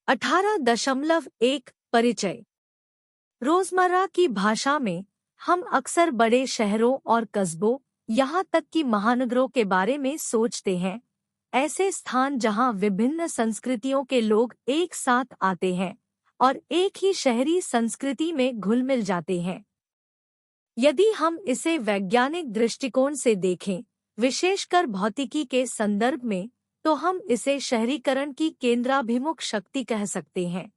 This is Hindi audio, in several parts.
18.1 परिचय। रोजमर्रा की भाषा में हम अक्सर बड़े शहरों और कस्बों, यहाँ तक कि महानगरों के बारे में सोचते हैं। ऐसे स्थान जहाँ विभिन्न संस्कृतियों के लोग एक साथ आते हैं और एक ही शहरी संस्कृति में घुल मिल जाते हैं। यदि हम इसे वैज्ञानिक दृष्टिकोण से देखें, विशेषकर भौतिकी के संदर्भ में, तो हम इसे शहरीकरण की केंद्राभिमुख शक्ति कह सकते हैं।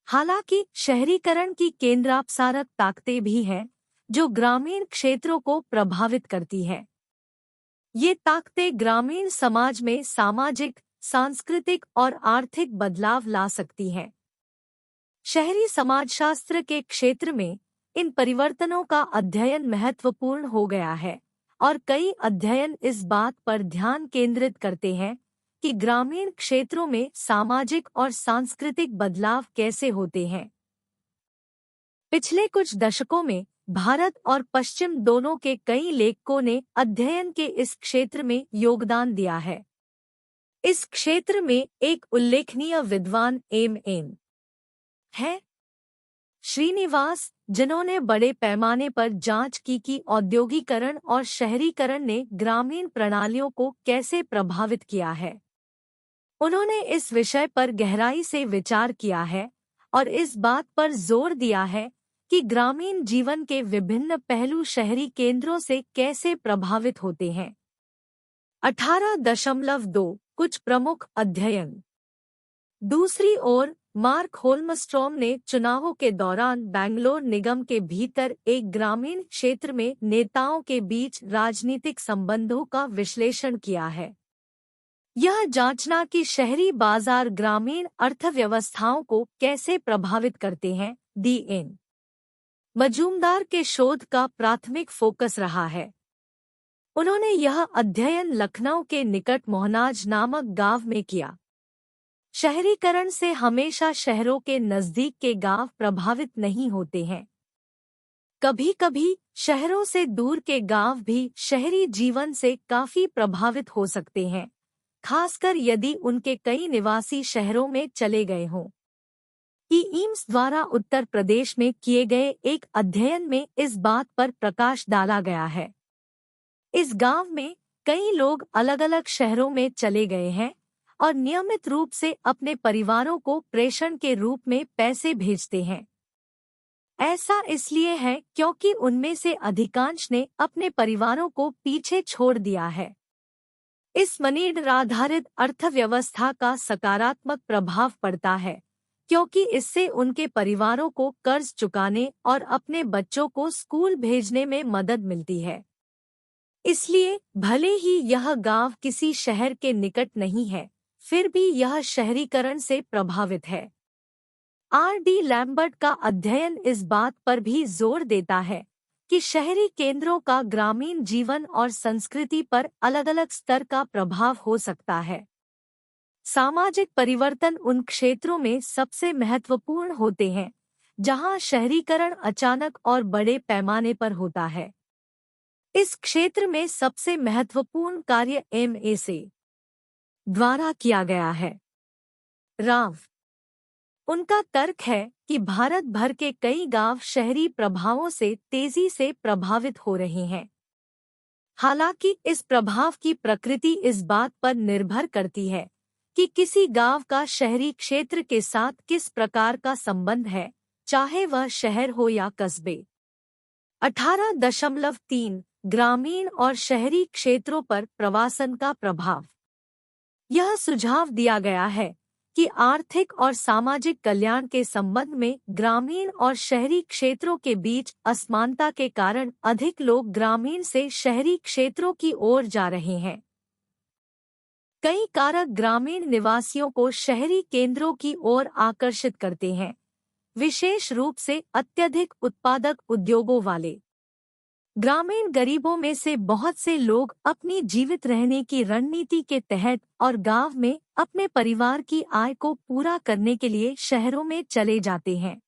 हालांकि शहरीकरण की केंद्रापसारक ताकतें भी हैं, जो ग्रामीण क्षेत्रों को प्रभावित करती हैं। ये ताकतें ग्रामीण समाज में सामाजिक, सांस्कृतिक और आर्थिक बदलाव ला सकती हैं। शहरी समाजशास्त्र के क्षेत्र में इन परिवर्तनों का अध्ययन महत्वपूर्ण हो गया है और कई अध्ययन इस बात पर ध्यान केंद्रित करते हैं कि ग्रामीण क्षेत्रों में सामाजिक और सांस्कृतिक बदलाव कैसे होते हैं। पिछले कुछ दशकों में भारत और पश्चिम दोनों के कई लेखकों ने अध्ययन के इस क्षेत्र में योगदान दिया है। इस क्षेत्र में एक उल्लेखनीय विद्वान एम.एन. है श्रीनिवास, जिन्होंने बड़े पैमाने पर जांच की कि औद्योगीकरण और शहरीकरण ने ग्रामीण प्रणालियों को कैसे प्रभावित किया है। उन्होंने इस विषय पर गहराई से विचार किया है और इस बात पर जोर दिया है कि ग्रामीण जीवन के विभिन्न पहलू शहरी केंद्रों से कैसे प्रभावित होते हैं। 18.2 कुछ प्रमुख अध्ययन। दूसरी ओर, मार्क होल्मस्ट्रॉम ने चुनावों के दौरान बेंगलोर निगम के भीतर एक ग्रामीण क्षेत्र में नेताओं के बीच राजनीतिक संबंधों का विश्लेषण किया है। यह जांचना कि शहरी बाजार ग्रामीण अर्थव्यवस्थाओं को कैसे प्रभावित करते हैं, डी.एन. मजूमदार के शोध का प्राथमिक फोकस रहा है। उन्होंने यह अध्ययन लखनऊ के निकट मोहनाज नामक गांव में किया। शहरीकरण से हमेशा शहरों के नजदीक के गांव प्रभावित नहीं होते हैं। कभी-कभी शहरों से दूर के गांव भी शहरी जीवन से काफी प्रभावित हो सकते हैं, खासकर यदि उनके कई निवासी शहरों में चले गए हों। एम्स द्वारा उत्तर प्रदेश में किए गए एक अध्ययन में इस बात पर प्रकाश डाला गया है। इस गांव में कई लोग अलग-अलग शहरों में चले गए हैं और नियमित रूप से अपने परिवारों को प्रेषण के रूप में पैसे भेजते हैं। ऐसा इसलिए है क्योंकि उनमें से अधिकांश ने अपने परिवारों को पीछे छोड़ दिया है। इस मनीड आधारित अर्थव्यवस्था का सकारात्मक प्रभाव पड़ता है, क्योंकि इससे उनके परिवारों को कर्ज चुकाने और अपने बच्चों को स्कूल भेजने में मदद मिलती है। इसलिए भले ही यह गांव किसी शहर के निकट नहीं है, फिर भी यह शहरीकरण से प्रभावित है। आर.डी. लैम्बर्ट का अध्ययन इस बात पर भी जोर देता है कि शहरी केंद्रों का ग्रामीण जीवन और संस्कृति पर अलग-अलग स्तर का प्रभाव हो सकता है। सामाजिक परिवर्तन उन क्षेत्रों में सबसे महत्वपूर्ण होते हैं जहां शहरीकरण अचानक और बड़े पैमाने पर होता है। इस क्षेत्र में सबसे महत्वपूर्ण कार्य एम.ए. द्वारा किया गया है। राव, उनका तर्क है कि भारत भर के कई गांव शहरी प्रभावों से तेजी से प्रभावित हो रहे हैं। हालांकि इस प्रभाव की प्रकृति इस बात पर निर्भर करती है कि किसी गांव का शहरी क्षेत्र के साथ किस प्रकार का संबंध है, चाहे वह शहर हो या कस्बे। 18.3 ग्रामीण और शहरी क्षेत्रों पर प्रवासन का प्रभाव। यह सुझाव दिया गया है कि आर्थिक और सामाजिक कल्याण के संबंध में ग्रामीण और शहरी क्षेत्रों के बीच असमानता के कारण अधिक लोग ग्रामीण से शहरी क्षेत्रों की ओर जा रहे हैं। कई कारक ग्रामीण निवासियों को शहरी केंद्रों की ओर आकर्षित करते हैं, विशेष रूप से अत्यधिक उत्पादक उद्योगों वाले। ग्रामीण गरीबों में से बहुत से लोग अपनी जीवित रहने की रणनीति के तहत और गांव में अपने परिवार की आय को पूरा करने के लिए शहरों में चले जाते हैं।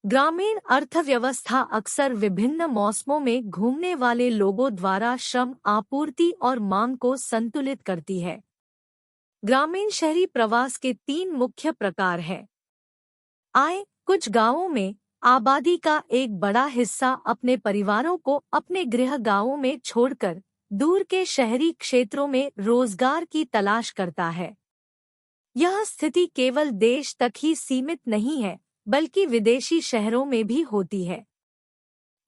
ग्रामीण अर्थव्यवस्था अक्सर विभिन्न मौसमों में घूमने वाले लोगों द्वारा श्रम आपूर्ति और मांग को संतुलित करती है। ग्रामीण शहरी प्रवास के 3 मुख्य प्रकार हैं। आय, कुछ गांवों में आबादी का एक बड़ा हिस्सा अपने परिवारों को अपने गृह गांवों में छोड़कर दूर के शहरी क्षेत्रों में रोजगार की तलाश करता है। यह स्थिति केवल देश तक ही सीमित नहीं है, बल्कि विदेशी शहरों में भी होती है।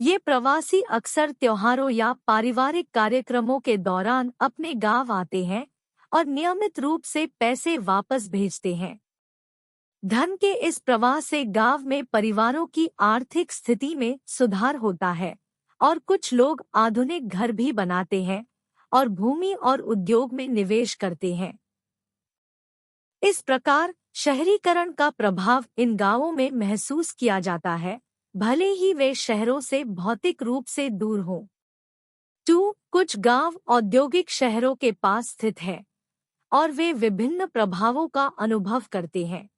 ये प्रवासी अक्सर त्योहारों या पारिवारिक कार्यक्रमों के दौरान अपने गांव आते हैं और नियमित रूप से पैसे वापस भेजते हैं। धन के इस प्रवाह से गांव में परिवारों की आर्थिक स्थिति में सुधार होता है और कुछ लोग आधुनिक घर भी बनाते हैं और भूमि और उद्योग में निवेश करते हैं। इस प्रकार शहरीकरण का प्रभाव इन गांवों में महसूस किया जाता है, भले ही वे शहरों से भौतिक रूप से दूर हों। 2. कुछ गांव औद्योगिक शहरों के पास स्थित हैं और वे विभिन्न प्रभावों का अनुभव करते हैं।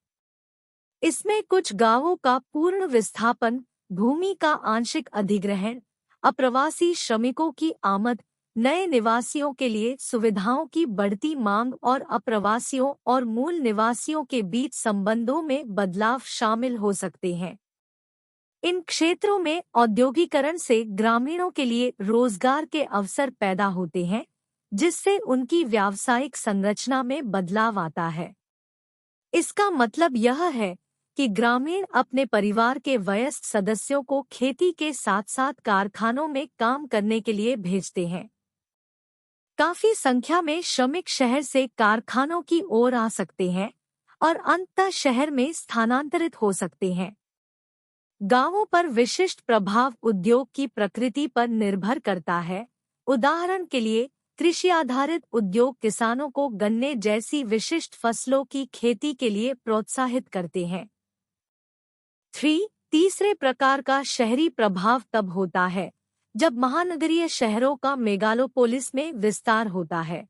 इसमें कुछ गांवों का पूर्ण विस्थापन, भूमि का आंशिक अधिग्रहण, अप्रवासी श्रमिकों की आमद, नए निवासियों के लिए सुविधाओं की बढ़ती मांग और अप्रवासियों और मूल निवासियों के बीच संबंधों में बदलाव शामिल हो सकते हैं। इन क्षेत्रों में औद्योगिकरण से ग्रामीणों के लिए रोजगार के अवसर पैदा होते हैं, जिससे उनकी व्यावसायिक संरचना में बदलाव आता है। इसका मतलब यह है कि ग्रामीण अपने परिवार के वयस्क सदस्यों को खेती के साथ-साथ कारखानों में काम करने के लिए भेजते हैं। काफी संख्या में श्रमिक शहर से कारखानों की ओर आ सकते हैं और अंततः शहर में स्थानांतरित हो सकते हैं। गांवों पर विशिष्ट प्रभाव उद्योग की प्रकृति पर निर्भर करता है। उदाहरण के लिए, कृषि आधारित उद्योग किसानों को गन्ने जैसी विशिष्ट फसलों की खेती के लिए प्रोत्साहित करते हैं। 3. तीसरे प्रकार का शहरी प्रभाव तब होता है जब महानगरीय शहरों का मेगालोपोलिस में विस्तार होता है।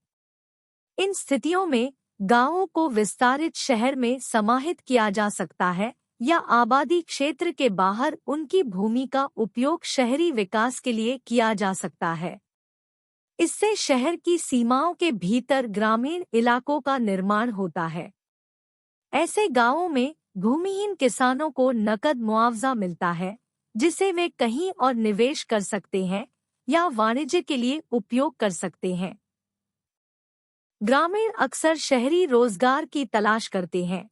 इन स्थितियों में गांवों को विस्तारित शहर में समाहित किया जा सकता है या आबादी क्षेत्र के बाहर उनकी भूमि का उपयोग शहरी विकास के लिए किया जा सकता है। इससे शहर की सीमाओं के भीतर ग्रामीण इलाकों का निर्माण होता है। ऐसे गांवों में भूमिहीन किसानों को नकद मुआवजा मिलता है, जिसे वे कहीं और निवेश कर सकते हैं या वाणिज्य के लिए उपयोग कर सकते हैं। ग्रामीण अक्सर शहरी रोजगार की तलाश करते हैं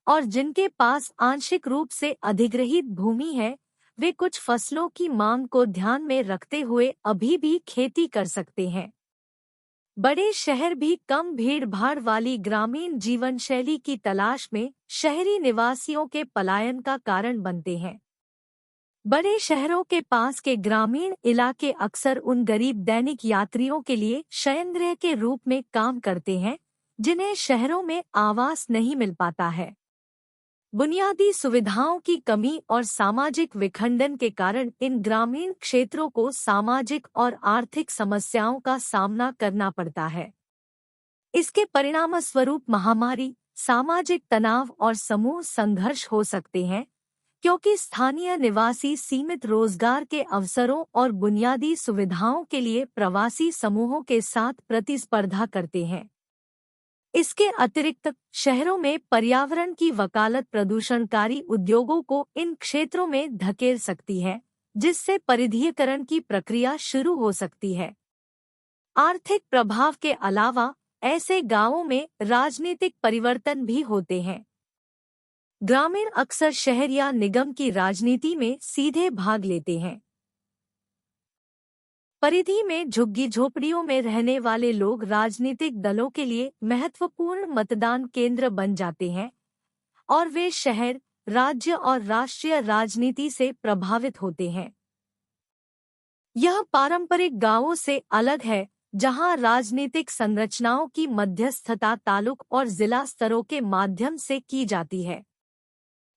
और जिनके पास आंशिक रूप से अधिग्रहित भूमि है, वे कुछ फसलों की मांग को ध्यान में रखते हुए अभी भी खेती कर सकते हैं। बड़े शहर भी कम भीड़-भाड़ वाली ग्रामीण जीवन शैली की तलाश में शहरी निवासियों के पलायन का कारण बनते हैं। बड़े शहरों के पास के ग्रामीण इलाके अक्सर उन गरीब दैनिक यात्रियों के लिए शयनगृह के रूप में काम करते हैं, जिन्हें शहरों में आवास नहीं मिल पाता है। बुनियादी सुविधाओं की कमी और सामाजिक विखंडन के कारण इन ग्रामीण क्षेत्रों को सामाजिक और आर्थिक समस्याओं का सामना करना पड़ता है। इसके परिणामस्वरूप महामारी, सामाजिक तनाव और समूह संघर्ष हो सकते हैं, क्योंकि स्थानीय निवासी सीमित रोजगार के अवसरों और बुनियादी सुविधाओं के लिए प्रवासी समूहों के साथ प्रतिस्पर्धा करते हैं। इसके अतिरिक्त शहरों में पर्यावरण की वकालत प्रदूषणकारी उद्योगों को इन क्षेत्रों में धकेल सकती है, जिससे परिधीयकरण की प्रक्रिया शुरू हो सकती है। आर्थिक प्रभाव के अलावा ऐसे गांवों में राजनीतिक परिवर्तन भी होते हैं। ग्रामीण अक्सर शहर या निगम की राजनीति में सीधे भाग लेते हैं। परिधि में झुग्गी झोपड़ियों में रहने वाले लोग राजनीतिक दलों के लिए महत्वपूर्ण मतदान केंद्र बन जाते हैं और वे शहर, राज्य और राष्ट्रीय राजनीति से प्रभावित होते हैं। यह पारंपरिक गांवों से अलग है, जहां राजनीतिक संरचनाओं की मध्यस्थता तालुक और जिला स्तरों के माध्यम से की जाती है।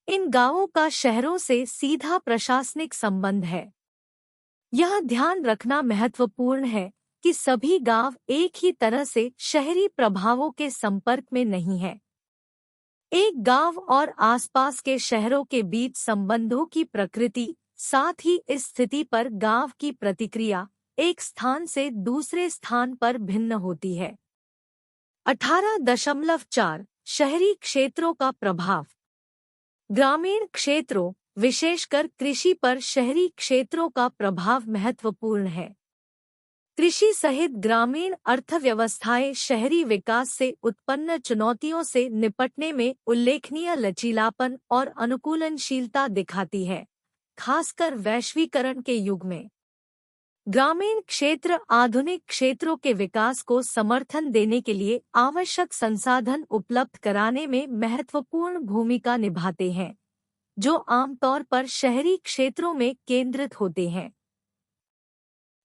इन गांवों का शहरों से सीधा प्रशासनिक संबंध है। यह ध्यान रखना महत्वपूर्ण है कि सभी गांव एक ही तरह से शहरी प्रभावों के संपर्क में नहीं है। एक गांव और आसपास के शहरों के बीच संबंधों की प्रकृति, साथ ही इस स्थिति पर गांव की प्रतिक्रिया एक स्थान से दूसरे स्थान पर भिन्न होती है। 18.4 शहरी क्षेत्रों का प्रभाव। ग्रामीण क्षेत्रों, विशेषकर कृषि पर शहरी क्षेत्रों का प्रभाव महत्वपूर्ण है। कृषि सहित ग्रामीण अर्थव्यवस्थाएं शहरी विकास से उत्पन्न चुनौतियों से निपटने में उल्लेखनीय लचीलापन और अनुकूलनशीलता दिखाती है, खासकर वैश्वीकरण के युग में। ग्रामीण क्षेत्र आधुनिक क्षेत्रों के विकास को समर्थन देने के लिए आवश्यक संसाधन उपलब्ध कराने में महत्वपूर्ण भूमिका निभाते हैं, जो आमतौर पर शहरी क्षेत्रों में केंद्रित होते हैं।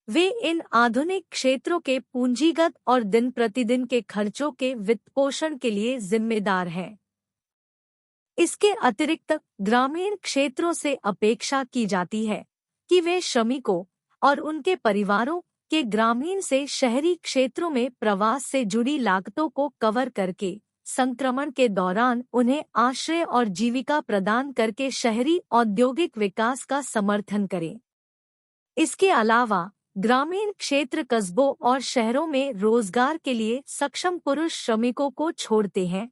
वे इन आधुनिक क्षेत्रों के पूंजीगत और दिन प्रतिदिन के खर्चों के वित्तपोषण के लिए जिम्मेदार हैं। इसके अतिरिक्त ग्रामीण क्षेत्रों से अपेक्षा की जाती है कि वे श्रमिकों और उनके परिवारों के ग्रामीण से शहरी क्षेत्रों में प्रवास से जुड़ी लागतों को कवर करके संक्रमण के दौरान उन्हें आश्रय और जीविका प्रदान करके शहरी औद्योगिक विकास का समर्थन करें। इसके अलावा ग्रामीण क्षेत्र कस्बों और शहरों में रोजगार के लिए सक्षम पुरुष श्रमिकों को छोड़ते हैं,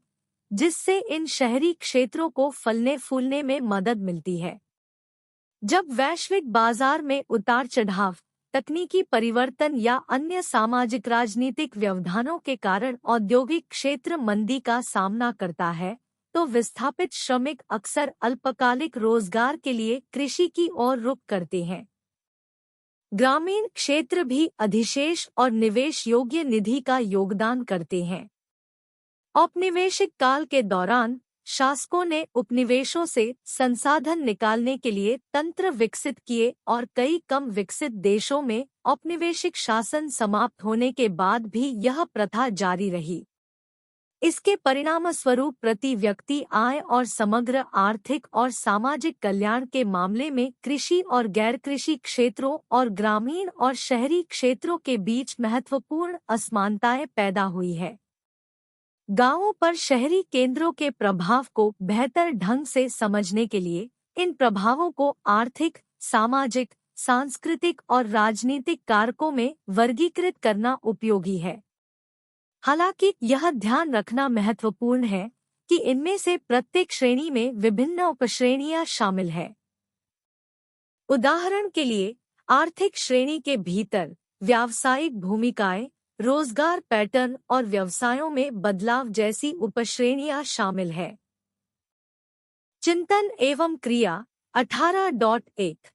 जिससे इन शहरी क्षेत्रों को फलने फूलने में मदद मिलती है। जब वैश्विक बाजार में उतार चढ़ाव, तकनीकी परिवर्तन या अन्य सामाजिक राजनीतिक व्यवधानों के कारण औद्योगिक क्षेत्र मंदी का सामना करता है, तो विस्थापित श्रमिक अक्सर अल्पकालिक रोजगार के लिए कृषि की ओर रुख करते हैं। ग्रामीण क्षेत्र भी अधिशेष और निवेश योग्य निधि का योगदान करते हैं। औपनिवेशिक काल के दौरान शासकों ने उपनिवेशों से संसाधन निकालने के लिए तंत्र विकसित किए और कई कम विकसित देशों में औपनिवेशिक शासन समाप्त होने के बाद भी यह प्रथा जारी रही। इसके परिणामस्वरूप प्रति व्यक्ति आय और समग्र आर्थिक और सामाजिक कल्याण के मामले में कृषि और गैर कृषि क्षेत्रों और ग्रामीण और शहरी क्षेत्रों के बीच महत्वपूर्ण असमानताएं पैदा हुई है। गांवों पर शहरी केंद्रों के प्रभाव को बेहतर ढंग से समझने के लिए इन प्रभावों को आर्थिक, सामाजिक, सांस्कृतिक और राजनीतिक कारकों में वर्गीकृत करना उपयोगी है। हालांकि यह ध्यान रखना महत्वपूर्ण है कि इनमें से प्रत्येक श्रेणी में विभिन्न उपश्रेणियां शामिल हैं। उदाहरण के लिए, आर्थिक श्रेणी के भीतर व्यावसायिक भूमिकाएं, रोजगार पैटर्न और व्यवसायों में बदलाव जैसी उपश्रेणियां शामिल हैं। चिंतन एवं क्रिया 18.1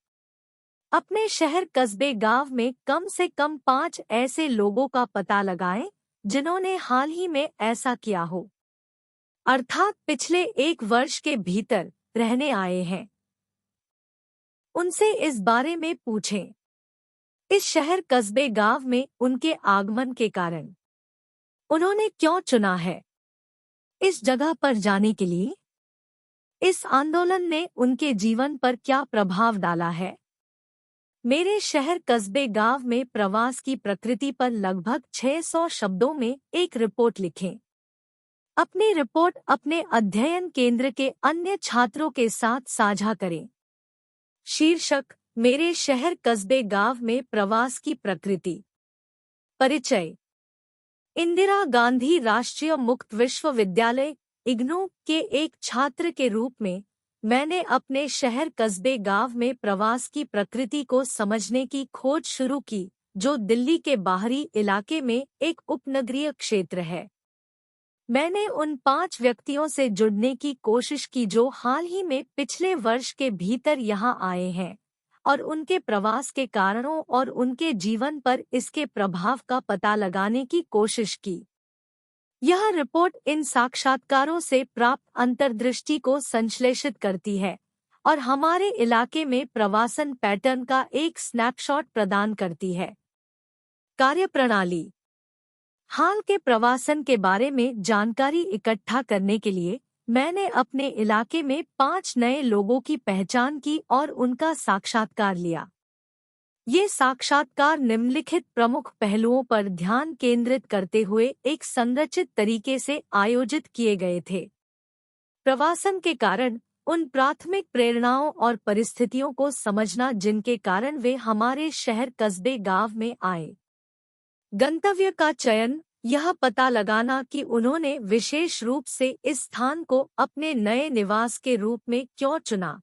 अपने शहर कस्बे गांव में कम से कम 5 ऐसे लोगों का पता लगाएं जिन्होंने हाल ही में ऐसा किया हो, अर्थात पिछले 1 वर्ष के भीतर रहने आए हैं। उनसे इस बारे में पूछें, इस शहर कस्बे गांव में उनके आगमन के कारण उन्होंने क्यों चुना है इस जगह पर जाने के लिए। इस आंदोलन ने उनके जीवन पर क्या प्रभाव डाला है। मेरे शहर कस्बे गांव में प्रवास की प्रकृति पर लगभग 600 शब्दों में एक रिपोर्ट लिखें। अपनी रिपोर्ट अपने अध्ययन केंद्र के अन्य छात्रों के साथ साझा करें। शीर्षक, मेरे शहर कस्बे गांव में प्रवास की प्रकृति। परिचय। इंदिरा गांधी राष्ट्रीय मुक्त विश्वविद्यालय इग्नू के एक छात्र के रूप में मैंने अपने शहर कस्बे गांव में प्रवास की प्रकृति को समझने की खोज शुरू की, जो दिल्ली के बाहरी इलाके में एक उपनगरीय क्षेत्र है। मैंने उन 5 व्यक्तियों से जुड़ने की कोशिश की जो हाल ही में पिछले वर्ष के भीतर यहाँ आए हैं, और उनके प्रवास के कारणों और उनके जीवन पर इसके प्रभाव का पता लगाने की कोशिश की। यह रिपोर्ट इन साक्षात्कारों से प्राप्त अंतर्दृष्टि को संश्लेषित करती है और हमारे इलाके में प्रवासन पैटर्न का एक स्नैपशॉट प्रदान करती है। कार्यप्रणाली। हाल के प्रवासन के बारे में जानकारी इकट्ठा करने के लिए मैंने अपने इलाके में 5 नए लोगों की पहचान की और उनका साक्षात्कार लिया। ये साक्षात्कार निम्नलिखित प्रमुख पहलुओं पर ध्यान केंद्रित करते हुए एक संरचित तरीके से आयोजित किए गए थे। प्रवासन के कारण उन प्राथमिक प्रेरणाओं और परिस्थितियों को समझना जिनके कारण वे हमारे शहर कस्बे गांव में आए। गंतव्य का चयन, यह पता लगाना कि उन्होंने विशेष रूप से इस स्थान को अपने नए निवास के रूप में क्यों चुना।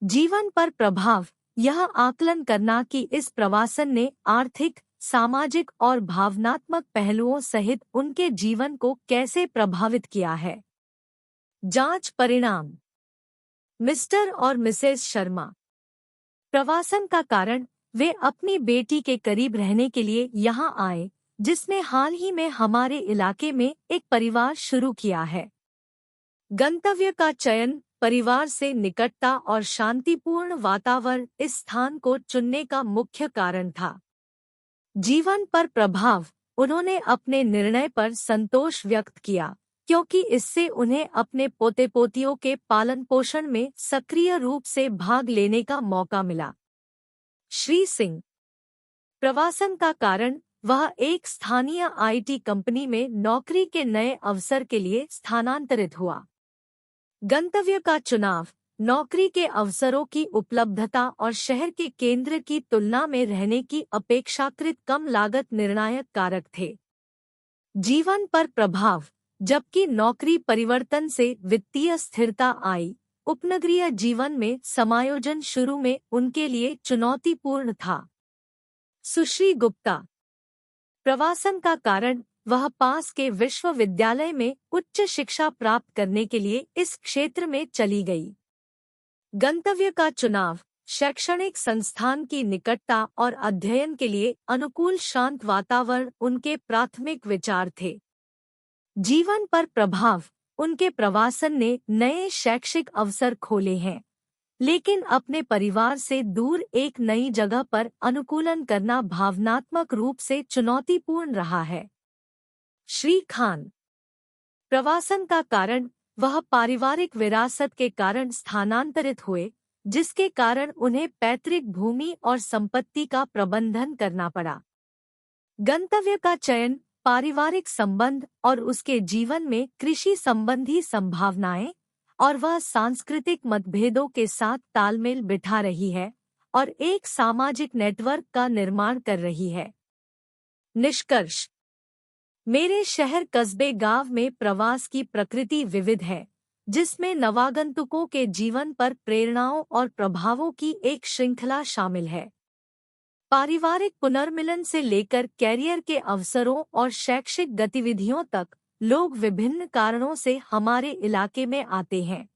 जीवन पर प्रभाव। यह आकलन करना कि इस प्रवासन ने आर्थिक, सामाजिक और भावनात्मक पहलुओं सहित उनके जीवन को कैसे प्रभावित किया है। जांच परिणाम। मिस्टर और मिसेस शर्मा। प्रवासन का कारण, वे अपनी बेटी के करीब रहने के लिए यहाँ आए, जिसने हाल ही में हमारे इलाके में एक परिवार शुरू किया है। गंतव्य का चयन, परिवार से निकटता और शांतिपूर्ण वातावरण इस स्थान को चुनने का मुख्य कारण था। जीवन पर प्रभाव। उन्होंने अपने निर्णय पर संतोष व्यक्त किया, क्योंकि इससे उन्हें अपने पोते पोतियों के पालन पोषण में सक्रिय रूप से भाग लेने का मौका मिला। श्री सिंह। प्रवासन का कारण, वह एक स्थानीय आईटी कंपनी में नौकरी के नए अवसर के लिए स्थानांतरित हुआ। गंतव्य का चुनाव, नौकरी के अवसरों की उपलब्धता और शहर के केंद्र की तुलना में रहने की अपेक्षाकृत कम लागत निर्णायक कारक थे। जीवन पर प्रभाव। जबकि नौकरी परिवर्तन से वित्तीय स्थिरता आई, उपनगरीय जीवन में समायोजन शुरू में उनके लिए चुनौतीपूर्ण था। सुश्री गुप्ता। प्रवासन का कारण, वह पास के विश्वविद्यालय में उच्च शिक्षा प्राप्त करने के लिए इस क्षेत्र में चली गई। गंतव्य का चुनाव, शैक्षणिक संस्थान की निकटता और अध्ययन के लिए अनुकूल शांत वातावरण उनके प्राथमिक विचार थे। जीवन पर प्रभाव। उनके प्रवासन ने नए शैक्षिक अवसर खोले हैं, लेकिन अपने परिवार से दूर एक नई जगह पर अनुकूलन करना भावनात्मक रूप से चुनौतीपूर्ण रहा है। श्री खान। प्रवासन का कारण, वह पारिवारिक विरासत के कारण स्थानांतरित हुए, जिसके कारण उन्हें पैतृक भूमि और संपत्ति का प्रबंधन करना पड़ा। गंतव्य का चयन, पारिवारिक संबंध और उसके जीवन में कृषि संबंधी संभावनाएं, और वह सांस्कृतिक मतभेदों के साथ तालमेल बिठा रही है और एक सामाजिक नेटवर्क का निर्माण कर रही है। निष्कर्ष। मेरे शहर कस्बे गांव में प्रवास की प्रकृति विविध है, जिसमें नवागंतुकों के जीवन पर प्रेरणाओं और प्रभावों की एक श्रृंखला शामिल है। पारिवारिक पुनर्मिलन से लेकर कैरियर के अवसरों और शैक्षिक गतिविधियों तक, लोग विभिन्न कारणों से हमारे इलाके में आते हैं।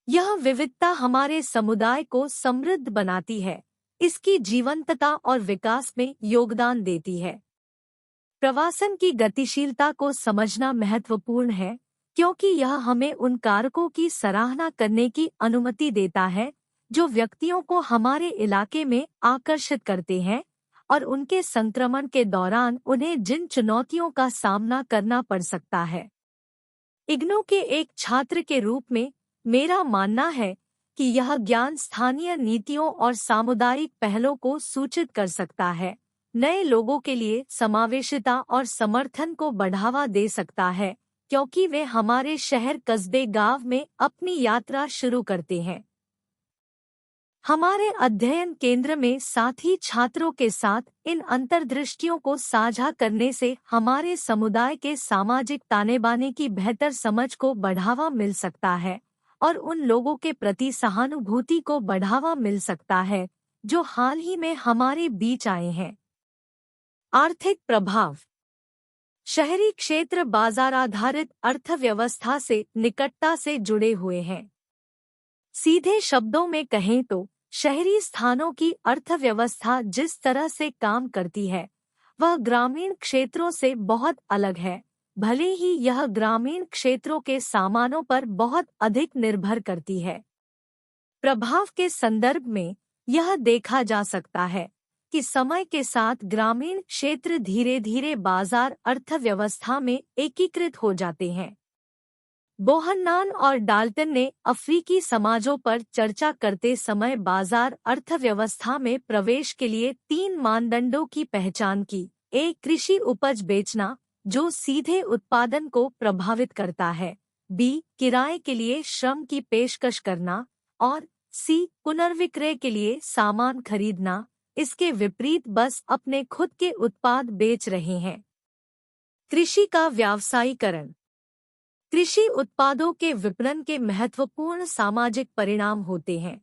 यह विविधता हमारे समुदाय को समृद्ध बनाती है, इसकी जीवंतता और विकास में योगदान देती है। प्रवासन की गतिशीलता को समझना महत्वपूर्ण है, क्योंकि यह हमें उन कारकों की सराहना करने की अनुमति देता है जो व्यक्तियों को हमारे इलाके में आकर्षित करते हैं और उनके संक्रमण के दौरान उन्हें जिन चुनौतियों का सामना करना पड़ सकता है। इग्नू के एक छात्र के रूप में मेरा मानना है कि यह ज्ञान स्थानीय नीतियों और सामुदायिक पहलों को सूचित कर सकता है, नए लोगों के लिए समावेशिता और समर्थन को बढ़ावा दे सकता है, क्योंकि वे हमारे शहर कस्बे गांव में अपनी यात्रा शुरू करते हैं। हमारे अध्ययन केंद्र में साथी छात्रों के साथ इन अंतर्दृष्टियों को साझा करने से हमारे समुदाय के सामाजिक ताने-बाने की बेहतर समझ को बढ़ावा मिल सकता है और उन लोगों के प्रति सहानुभूति को बढ़ावा मिल सकता है जो हाल ही में हमारे बीच आए हैं। आर्थिक प्रभाव। शहरी क्षेत्र बाजार आधारित अर्थव्यवस्था से निकटता से जुड़े हुए हैं। सीधे शब्दों में कहें तो शहरी स्थानों की अर्थव्यवस्था जिस तरह से काम करती है, वह ग्रामीण क्षेत्रों से बहुत अलग है, भले ही यह ग्रामीण क्षेत्रों के सामानों पर बहुत अधिक निर्भर करती है। प्रभाव के संदर्भ में यह देखा जा सकता है कि समय के साथ ग्रामीण क्षेत्र धीरे धीरे बाजार अर्थव्यवस्था में एकीकृत हो जाते हैं। बोहन्नान और डाल्टन ने अफ्रीकी समाजों पर चर्चा करते समय बाजार अर्थव्यवस्था में प्रवेश के लिए 3 मानदंडों की पहचान की। एक, कृषि उपज बेचना, जो सीधे उत्पादन को प्रभावित करता है। बी, किराए के लिए श्रम की पेशकश करना। और सी, पुनर्विक्रय के लिए सामान खरीदना। इसके विपरीत बस अपने खुद के उत्पाद बेच रहे हैं। कृषि का व्यावसायीकरण। कृषि उत्पादों के विपणन के महत्वपूर्ण सामाजिक परिणाम होते हैं।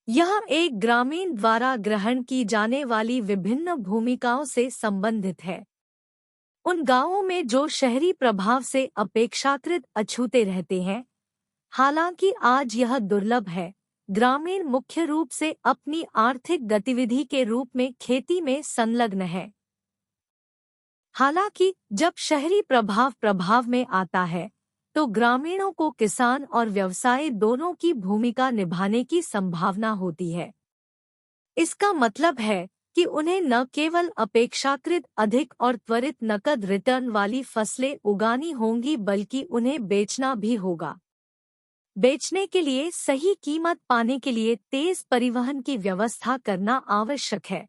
यह एक ग्रामीण द्वारा ग्रहण की जाने वाली विभिन्न भूमिकाओं से संबंधित है। उन गांवों में जो शहरी प्रभाव से अपेक्षाकृत अछूते रहते हैं, हालांकि आज यह दुर्लभ है, ग्रामीण मुख्य रूप से अपनी आर्थिक गतिविधि के रूप में खेती में संलग्न है। हालांकि जब शहरी प्रभाव में आता है, तो ग्रामीणों को किसान और व्यवसाय दोनों की भूमिका निभाने की संभावना होती है। इसका मतलब है कि उन्हें न केवल अपेक्षाकृत अधिक और त्वरित नकद रिटर्न वाली फसलें उगानी होंगी, बल्कि उन्हें बेचना भी होगा। बेचने के लिए सही कीमत पाने के लिए तेज परिवहन की व्यवस्था करना आवश्यक है।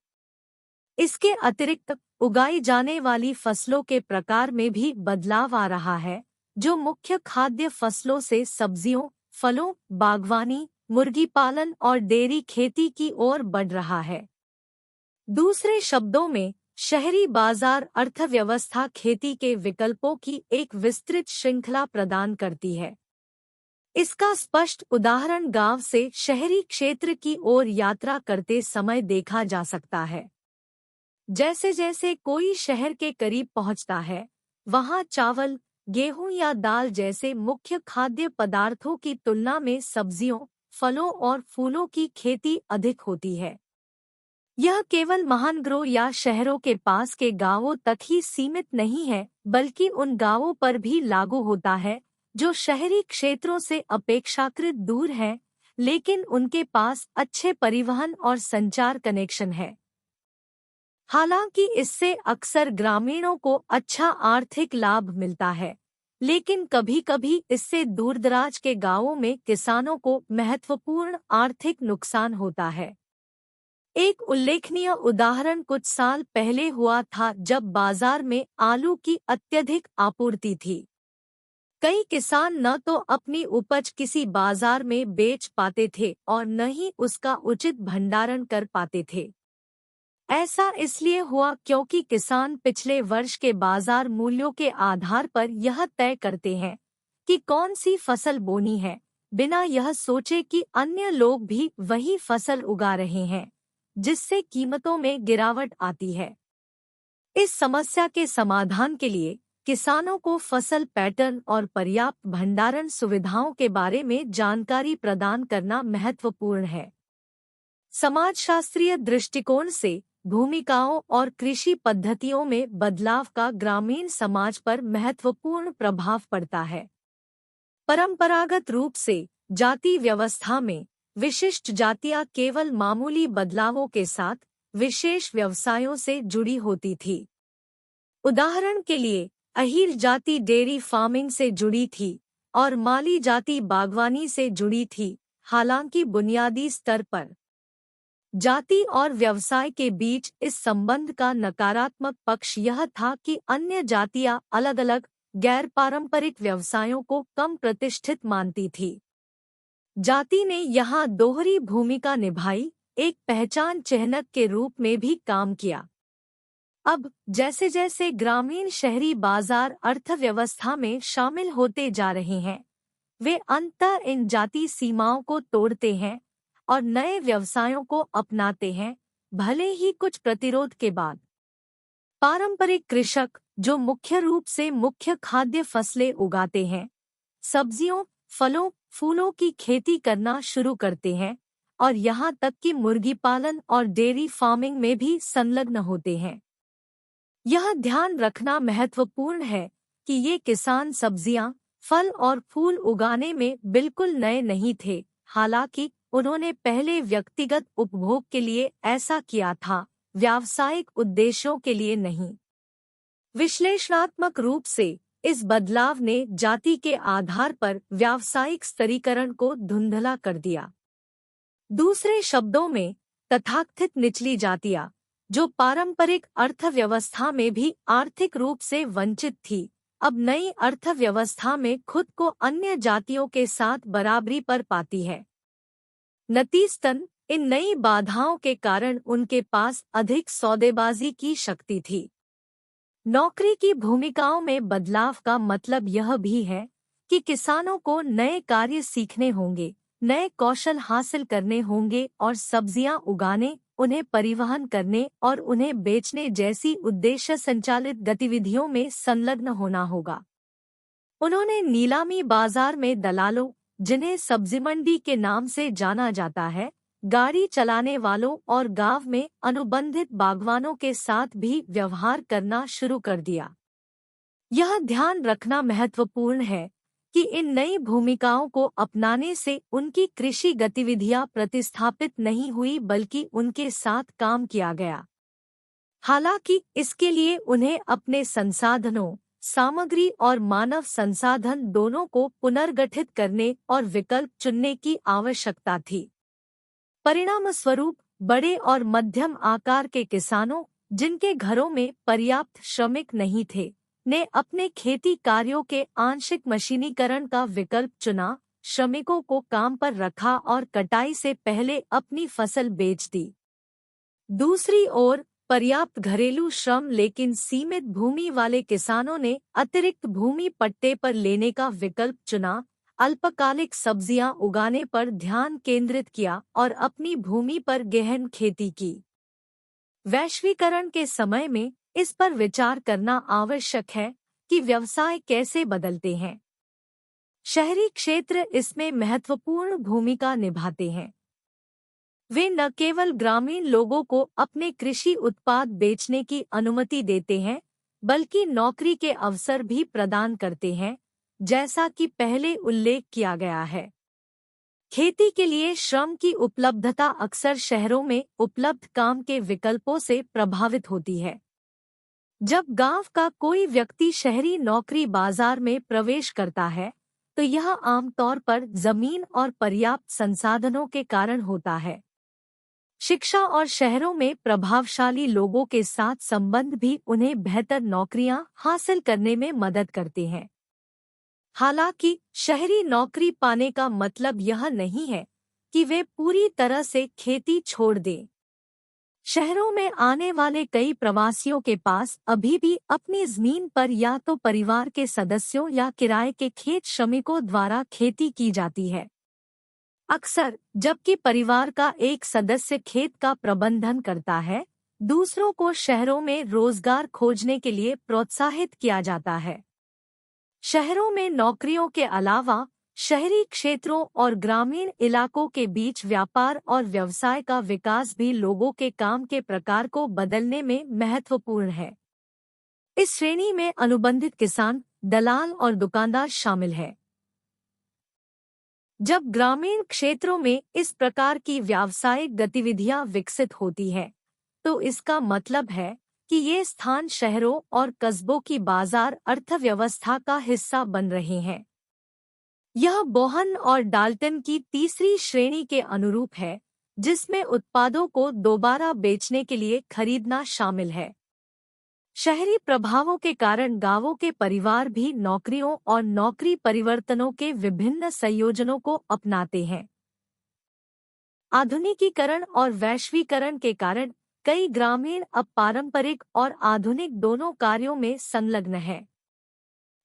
इसके अतिरिक्त उगाई जाने वाली फसलों के प्रकार में भी बदलाव आ रहा है, जो मुख्य खाद्य फसलों से सब्जियों, फलों, बागवानी, मुर्गी पालन और डेयरी खेती की ओर बढ़ रहा है। दूसरे शब्दों में, शहरी बाजार अर्थव्यवस्था खेती के विकल्पों की एक विस्तृत श्रृंखला प्रदान करती है। इसका स्पष्ट उदाहरण गांव से शहरी क्षेत्र की ओर यात्रा करते समय देखा जा सकता है। जैसे जैसे कोई शहर के करीब पहुंचता है, वहां चावल, गेहूं या दाल जैसे मुख्य खाद्य पदार्थों की तुलना में सब्जियों, फलों और फूलों की खेती अधिक होती है। यह केवल महानगरों या शहरों के पास के गांवों तक ही सीमित नहीं है, बल्कि उन गांवों पर भी लागू होता है जो शहरी क्षेत्रों से अपेक्षाकृत दूर हैं, लेकिन उनके पास अच्छे परिवहन और संचार कनेक्शन है। हालांकि इससे अक्सर ग्रामीणों को अच्छा आर्थिक लाभ मिलता है, लेकिन कभी-कभी इससे दूरदराज के गांवों में किसानों को महत्वपूर्ण आर्थिक नुकसान होता है। एक उल्लेखनीय उदाहरण कुछ साल पहले हुआ था, जब बाजार में आलू की अत्यधिक आपूर्ति थी। कई किसान न तो अपनी उपज किसी बाजार में बेच पाते थे और न ही उसका उचित भंडारण कर पाते थे। ऐसा इसलिए हुआ क्योंकि किसान पिछले वर्ष के बाजार मूल्यों के आधार पर यह तय करते हैं कि कौन सी फसल बोनी है, बिना यह सोचे कि अन्य लोग भी वही फसल उगा रहे हैं, जिससे कीमतों में गिरावट आती है। इस समस्या के समाधान के लिए किसानों को फसल पैटर्न और पर्याप्त भंडारण सुविधाओं के बारे में जानकारी प्रदान करना महत्वपूर्ण है। समाजशास्त्रीय दृष्टिकोण से भूमिकाओं और कृषि पद्धतियों में बदलाव का ग्रामीण समाज पर महत्वपूर्ण प्रभाव पड़ता है। परंपरागत रूप से जाति व्यवस्था में विशिष्ट जातियां केवल मामूली बदलावों के साथ विशेष व्यवसायों से जुड़ी होती थी। उदाहरण के लिए, अहीर जाति डेयरी फार्मिंग से जुड़ी थी और माली जाति बागवानी से जुड़ी थी। हालांकि बुनियादी स्तर पर जाति और व्यवसाय के बीच इस संबंध का नकारात्मक पक्ष यह था कि अन्य जातियां अलग-अलग गैर पारंपरिक व्यवसायों को कम प्रतिष्ठित मानती थी। जाति ने यहाँ दोहरी भूमिका निभाई, एक पहचान चिह्नक के रूप में भी काम किया। अब जैसे जैसे ग्रामीण शहरी बाजार अर्थव्यवस्था में शामिल होते जा रहे हैं, वे अंततः इन जाति सीमाओं को तोड़ते हैं और नए व्यवसायों को अपनाते हैं, भले ही कुछ प्रतिरोध के बाद। पारंपरिक कृषक, जो मुख्य रूप से मुख्य खाद्य फसलें उगाते हैं, सब्जियों, फलों, फूलों की खेती करना शुरू करते हैं और यहाँ तक कि मुर्गी पालन और डेयरी फार्मिंग में भी संलग्न होते हैं। यह ध्यान रखना महत्वपूर्ण है कि ये किसान सब्जियां, फल और फूल उगाने में बिल्कुल नए नहीं थे। हालांकि उन्होंने पहले व्यक्तिगत उपभोग के लिए ऐसा किया था, व्यावसायिक उद्देश्यों के लिए नहीं। विश्लेषणात्मक रूप से इस बदलाव ने जाति के आधार पर व्यावसायिक स्तरीकरण को धुंधला कर दिया। दूसरे शब्दों में, तथाकथित निचली जातियां, जो पारंपरिक अर्थव्यवस्था में भी आर्थिक रूप से वंचित थी, अब नई अर्थव्यवस्था में खुद को अन्य जातियों के साथ बराबरी पर पाती है। नतीजतन इन नई बाधाओं के कारण उनके पास अधिक सौदेबाजी की शक्ति थी। नौकरी की भूमिकाओं में बदलाव का मतलब यह भी है कि किसानों को नए कार्य सीखने होंगे, नए कौशल हासिल करने होंगे और सब्जियां उगाने, उन्हें परिवहन करने और उन्हें बेचने जैसी उद्देश्य संचालित गतिविधियों में संलग्न होना होगा। उन्होंने नीलामी बाजार में दलालों, जिन्हें सब्जी मंडी के नाम से जाना जाता है, गाड़ी चलाने वालों और गांव में अनुबंधित बागवानों के साथ भी व्यवहार करना शुरू कर दिया। यह ध्यान रखना महत्वपूर्ण है कि इन नई भूमिकाओं को अपनाने से उनकी कृषि गतिविधियां प्रतिस्थापित नहीं हुई बल्कि उनके साथ काम किया गया। हालांकि इसके लिए उन्हें अपने संसाधनों, सामग्री और मानव संसाधन दोनों को पुनर्गठित करने और विकल्प चुनने की आवश्यकता थी। परिणामस्वरूप बड़े और मध्यम आकार के किसानों, जिनके घरों में पर्याप्त श्रमिक नहीं थे, ने अपने खेती कार्यों के आंशिक मशीनीकरण का विकल्प चुना, श्रमिकों को काम पर रखा और कटाई से पहले अपनी फसल बेच दी। दूसरी ओर, पर्याप्त घरेलू श्रम लेकिन सीमित भूमि वाले किसानों ने अतिरिक्त भूमि पट्टे पर लेने का विकल्प चुना, अल्पकालिक सब्जियां उगाने पर ध्यान केंद्रित किया और अपनी भूमि पर गहन खेती की। वैश्वीकरण के समय में इस पर विचार करना आवश्यक है कि व्यवसाय कैसे बदलते हैं। शहरी क्षेत्र इसमें महत्वपूर्ण भूमिका निभाते हैं। वे न केवल ग्रामीण लोगों को अपने कृषि उत्पाद बेचने की अनुमति देते हैं, बल्कि नौकरी के अवसर भी प्रदान करते हैं, जैसा कि पहले उल्लेख किया गया है। खेती के लिए श्रम की उपलब्धता अक्सर शहरों में उपलब्ध काम के विकल्पों से प्रभावित होती है। जब गांव का कोई व्यक्ति शहरी नौकरी बाजार में प्रवेश करता है, तो यह आमतौर पर जमीन और पर्याप्त संसाधनों के कारण होता है। शिक्षा और शहरों में प्रभावशाली लोगों के साथ संबंध भी उन्हें बेहतर नौकरियां हासिल करने में मदद करते हैं। हालांकि शहरी नौकरी पाने का मतलब यह नहीं है कि वे पूरी तरह से खेती छोड़ दें। शहरों में आने वाले कई प्रवासियों के पास अभी भी अपनी जमीन पर या तो परिवार के सदस्यों या किराए के खेत श्रमिकों द्वारा खेती की जाती है। अक्सर जबकि परिवार का एक सदस्य खेत का प्रबंधन करता है, दूसरों को शहरों में रोजगार खोजने के लिए प्रोत्साहित किया जाता है। शहरों में नौकरियों के अलावा शहरी क्षेत्रों और ग्रामीण इलाकों के बीच व्यापार और व्यवसाय का विकास भी लोगों के काम के प्रकार को बदलने में महत्वपूर्ण है। इस श्रेणी में अनुबंधित किसान, दलाल और दुकानदार शामिल हैं। जब ग्रामीण क्षेत्रों में इस प्रकार की व्यावसायिक गतिविधियां विकसित होती हैं, तो इसका मतलब है कि ये स्थान शहरों और कस्बों की बाजार अर्थव्यवस्था का हिस्सा बन रहे हैं। यह बोहन और डाल्टन की तीसरी श्रेणी के अनुरूप है, जिसमें उत्पादों को दोबारा बेचने के लिए खरीदना शामिल है। शहरी प्रभावों के कारण गांवों के परिवार भी नौकरियों और नौकरी परिवर्तनों के विभिन्न संयोजनों को अपनाते हैं। आधुनिकीकरण और वैश्वीकरण के कारण कई ग्रामीण अब पारंपरिक और आधुनिक दोनों कार्यों में संलग्न हैं।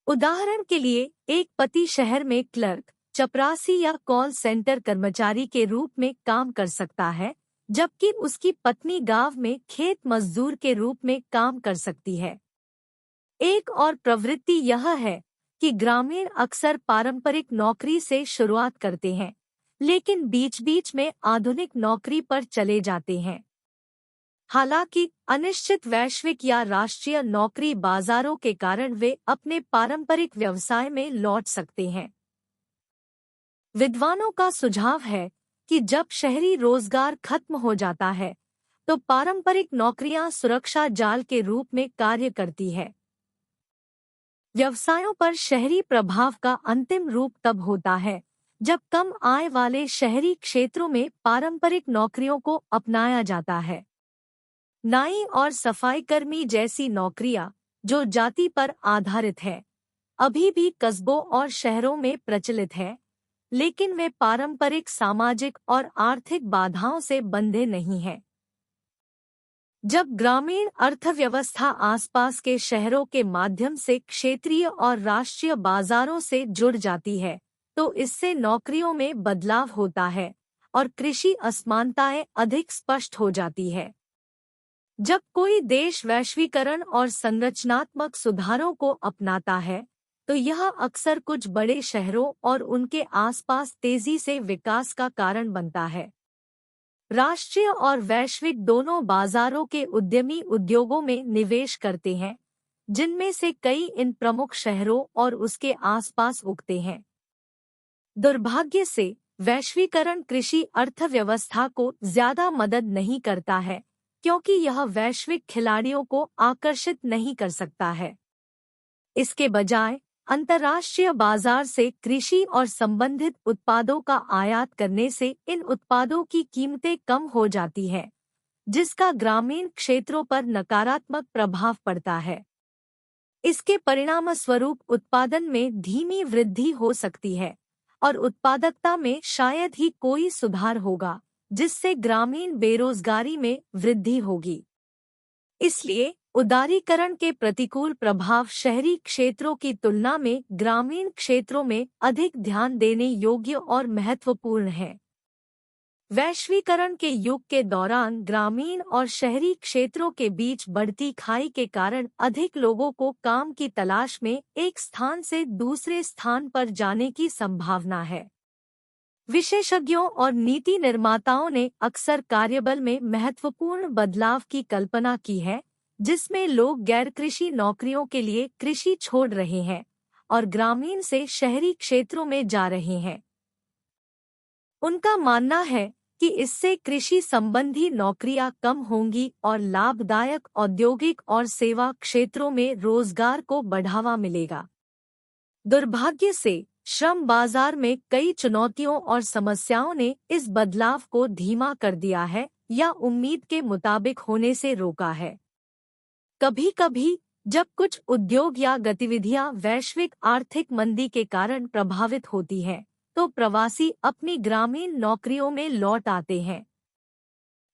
उदाहरण के लिए, एक पति शहर में क्लर्क, चपरासी या कॉल सेंटर कर्मचारी के रूप में काम कर सकता है, जबकि उसकी पत्नी गांव में खेत मजदूर के रूप में काम कर सकती है। एक और प्रवृत्ति यह है कि ग्रामीण अक्सर पारंपरिक नौकरी से शुरुआत करते हैं, लेकिन बीच-बीच में आधुनिक नौकरी पर चले जाते हैं। हालांकि अनिश्चित वैश्विक या राष्ट्रीय नौकरी बाजारों के कारण वे अपने पारंपरिक व्यवसाय में लौट सकते हैं। विद्वानों का सुझाव है कि जब शहरी रोजगार खत्म हो जाता है, तो पारंपरिक नौकरियां सुरक्षा जाल के रूप में कार्य करती है। व्यवसायों पर शहरी प्रभाव का अंतिम रूप तब होता है जब कम आय वाले शहरी क्षेत्रों में पारंपरिक नौकरियों को अपनाया जाता है। नाई और सफाईकर्मी जैसी नौकरियां, जो जाति पर आधारित है, अभी भी कस्बों और शहरों में प्रचलित है, लेकिन वे पारंपरिक सामाजिक और आर्थिक बाधाओं से बंधे नहीं हैं। जब ग्रामीण अर्थव्यवस्था आसपास के शहरों के माध्यम से क्षेत्रीय और राष्ट्रीय बाजारों से जुड़ जाती है, तो इससे नौकरियों में बदलाव होता है और कृषि असमानताएं अधिक स्पष्ट हो जाती है। जब कोई देश वैश्वीकरण और संरचनात्मक सुधारों को अपनाता है, तो यह अक्सर कुछ बड़े शहरों और उनके आसपास तेजी से विकास का कारण बनता है। राष्ट्रीय और वैश्विक दोनों बाजारों के उद्यमी उद्योगों में निवेश करते हैं, जिनमें से कई इन प्रमुख शहरों और उसके आसपास उगते हैं। दुर्भाग्य से वैश्वीकरण कृषि अर्थव्यवस्था को ज्यादा मदद नहीं करता है, क्योंकि यह वैश्विक खिलाड़ियों को आकर्षित नहीं कर सकता है। इसके बजाय अंतर्राष्ट्रीय बाजार से कृषि और संबंधित उत्पादों का आयात करने से इन उत्पादों की कीमतें कम हो जाती हैं, जिसका ग्रामीण क्षेत्रों पर नकारात्मक प्रभाव पड़ता है। इसके परिणामस्वरूप उत्पादन में धीमी वृद्धि हो सकती है और उत्पादकता में शायद ही कोई सुधार होगा, जिससे ग्रामीण बेरोजगारी में वृद्धि होगी। इसलिए उदारीकरण के प्रतिकूल प्रभाव शहरी क्षेत्रों की तुलना में ग्रामीण क्षेत्रों में अधिक ध्यान देने योग्य और महत्वपूर्ण हैं। वैश्वीकरण के युग के दौरान ग्रामीण और शहरी क्षेत्रों के बीच बढ़ती खाई के कारण अधिक लोगों को काम की तलाश में एक स्थान से दूसरे स्थान पर जाने की संभावना है। विशेषज्ञों और नीति निर्माताओं ने अक्सर कार्यबल में महत्वपूर्ण बदलाव की कल्पना की है, जिसमें लोग गैर कृषि नौकरियों के लिए कृषि छोड़ रहे हैं और ग्रामीण से शहरी क्षेत्रों में जा रहे हैं। उनका मानना है कि इससे कृषि संबंधी नौकरियां कम होंगी और लाभदायक औद्योगिक और सेवा क्षेत्रों में रोजगार को बढ़ावा मिलेगा। दुर्भाग्य से श्रम बाजार में कई चुनौतियों और समस्याओं ने इस बदलाव को धीमा कर दिया है या उम्मीद के मुताबिक होने से रोका है। कभी-कभी जब कुछ उद्योग या गतिविधियां वैश्विक आर्थिक मंदी के कारण प्रभावित होती हैं, तो प्रवासी अपनी ग्रामीण नौकरियों में लौट आते हैं।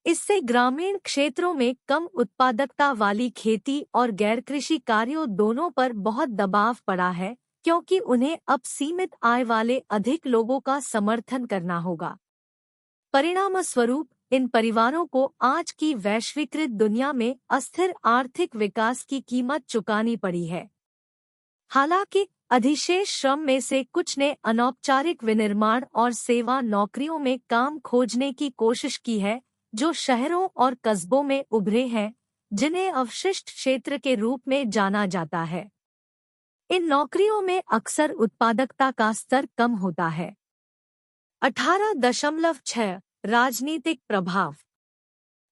इससे ग्रामीण क्षेत्रों में कम उत्पादकता वाली खेती और गैर कृषि कार्यों दोनों पर बहुत दबाव पड़ा है, क्योंकि उन्हें अब सीमित आय वाले अधिक लोगों का समर्थन करना होगा। परिणामस्वरूप इन परिवारों को आज की वैश्वीकृत दुनिया में अस्थिर आर्थिक विकास की कीमत चुकानी पड़ी है। हालांकि अधिशेष श्रम में से कुछ ने अनौपचारिक विनिर्माण और सेवा नौकरियों में काम खोजने की कोशिश की है, जो शहरों और कस्बों में उभरे हैं, जिन्हें अवशिष्ट क्षेत्र के रूप में जाना जाता है। इन नौकरियों में अक्सर उत्पादकता का स्तर कम होता है। 18.6 राजनीतिक प्रभाव।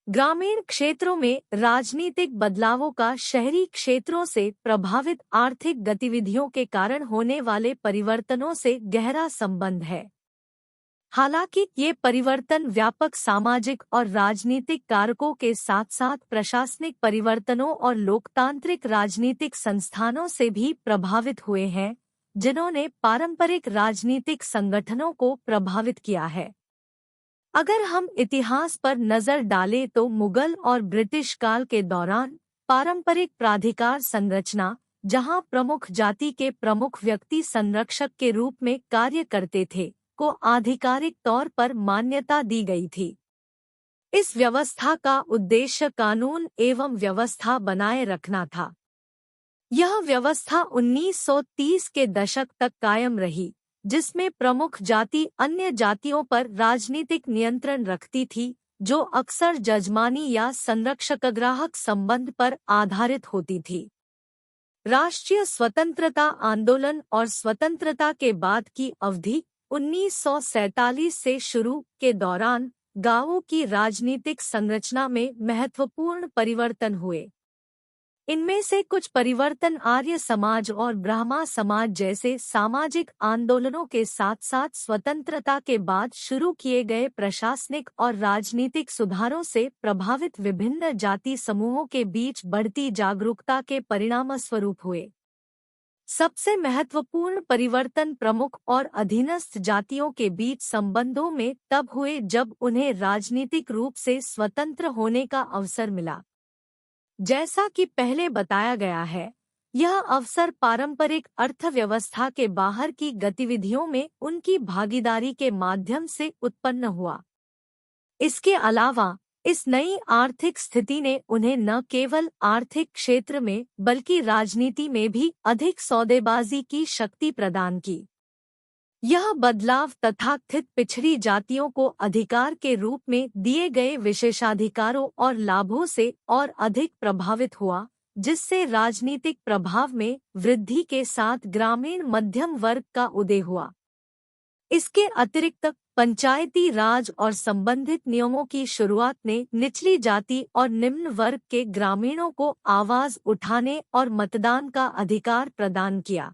ग्रामीण क्षेत्रों में राजनीतिक बदलावों का शहरी क्षेत्रों से प्रभावित आर्थिक गतिविधियों के कारण होने वाले परिवर्तनों से गहरा संबंध है। हालांकि ये परिवर्तन व्यापक सामाजिक और राजनीतिक कारकों के साथ-साथ प्रशासनिक परिवर्तनों और लोकतांत्रिक राजनीतिक संस्थानों से भी प्रभावित हुए हैं, जिन्होंने पारंपरिक राजनीतिक संगठनों को प्रभावित किया है। अगर हम इतिहास पर नजर डालें तो मुगल और ब्रिटिश काल के दौरान पारंपरिक प्राधिकार संरचना, जहां प्रमुख जाति के प्रमुख व्यक्ति संरक्षक के रूप में कार्य करते थे, को आधिकारिक तौर पर मान्यता दी गई थी। इस व्यवस्था का उद्देश्य कानून एवं व्यवस्था बनाए रखना था। यह व्यवस्था 1930 के दशक तक कायम रही, जिसमें प्रमुख जाति अन्य जातियों पर राजनीतिक नियंत्रण रखती थी, जो अक्सर जजमानी या संरक्षक-ग्राहक संबंध पर आधारित होती थी। राष्ट्रीय स्वतंत्रता आंदोलन और स्वतंत्रता के बाद की अवधि 1947 से शुरू के दौरान गांवों की राजनीतिक संरचना में महत्वपूर्ण परिवर्तन हुए। इनमें से कुछ परिवर्तन आर्य समाज और ब्राह्मण समाज जैसे सामाजिक आंदोलनों के साथ-साथ स्वतंत्रता के बाद शुरू किए गए प्रशासनिक और राजनीतिक सुधारों से प्रभावित विभिन्न जाति समूहों के बीच बढ़ती जागरूकता के परिणामस्वरूप हुए। सबसे महत्वपूर्ण परिवर्तन प्रमुख और अधीनस्थ जातियों के बीच संबंधों में तब हुए जब उन्हें राजनीतिक रूप से स्वतंत्र होने का अवसर मिला। जैसा कि पहले बताया गया है, यह अवसर पारंपरिक अर्थव्यवस्था के बाहर की गतिविधियों में उनकी भागीदारी के माध्यम से उत्पन्न हुआ। इसके अलावा इस नई आर्थिक स्थिति ने उन्हें न केवल आर्थिक क्षेत्र में बल्कि राजनीति में भी अधिक सौदेबाजी की शक्ति प्रदान की। यह बदलाव तथाकथित पिछड़ी जातियों को अधिकार के रूप में दिए गए विशेषाधिकारों और लाभों से और अधिक प्रभावित हुआ, जिससे राजनीतिक प्रभाव में वृद्धि के साथ ग्रामीण मध्यम वर्ग का उदय हुआ। इसके अतिरिक्त पंचायती राज और संबंधित नियमों की शुरुआत ने निचली जाति और निम्न वर्ग के ग्रामीणों को आवाज उठाने और मतदान का अधिकार प्रदान किया।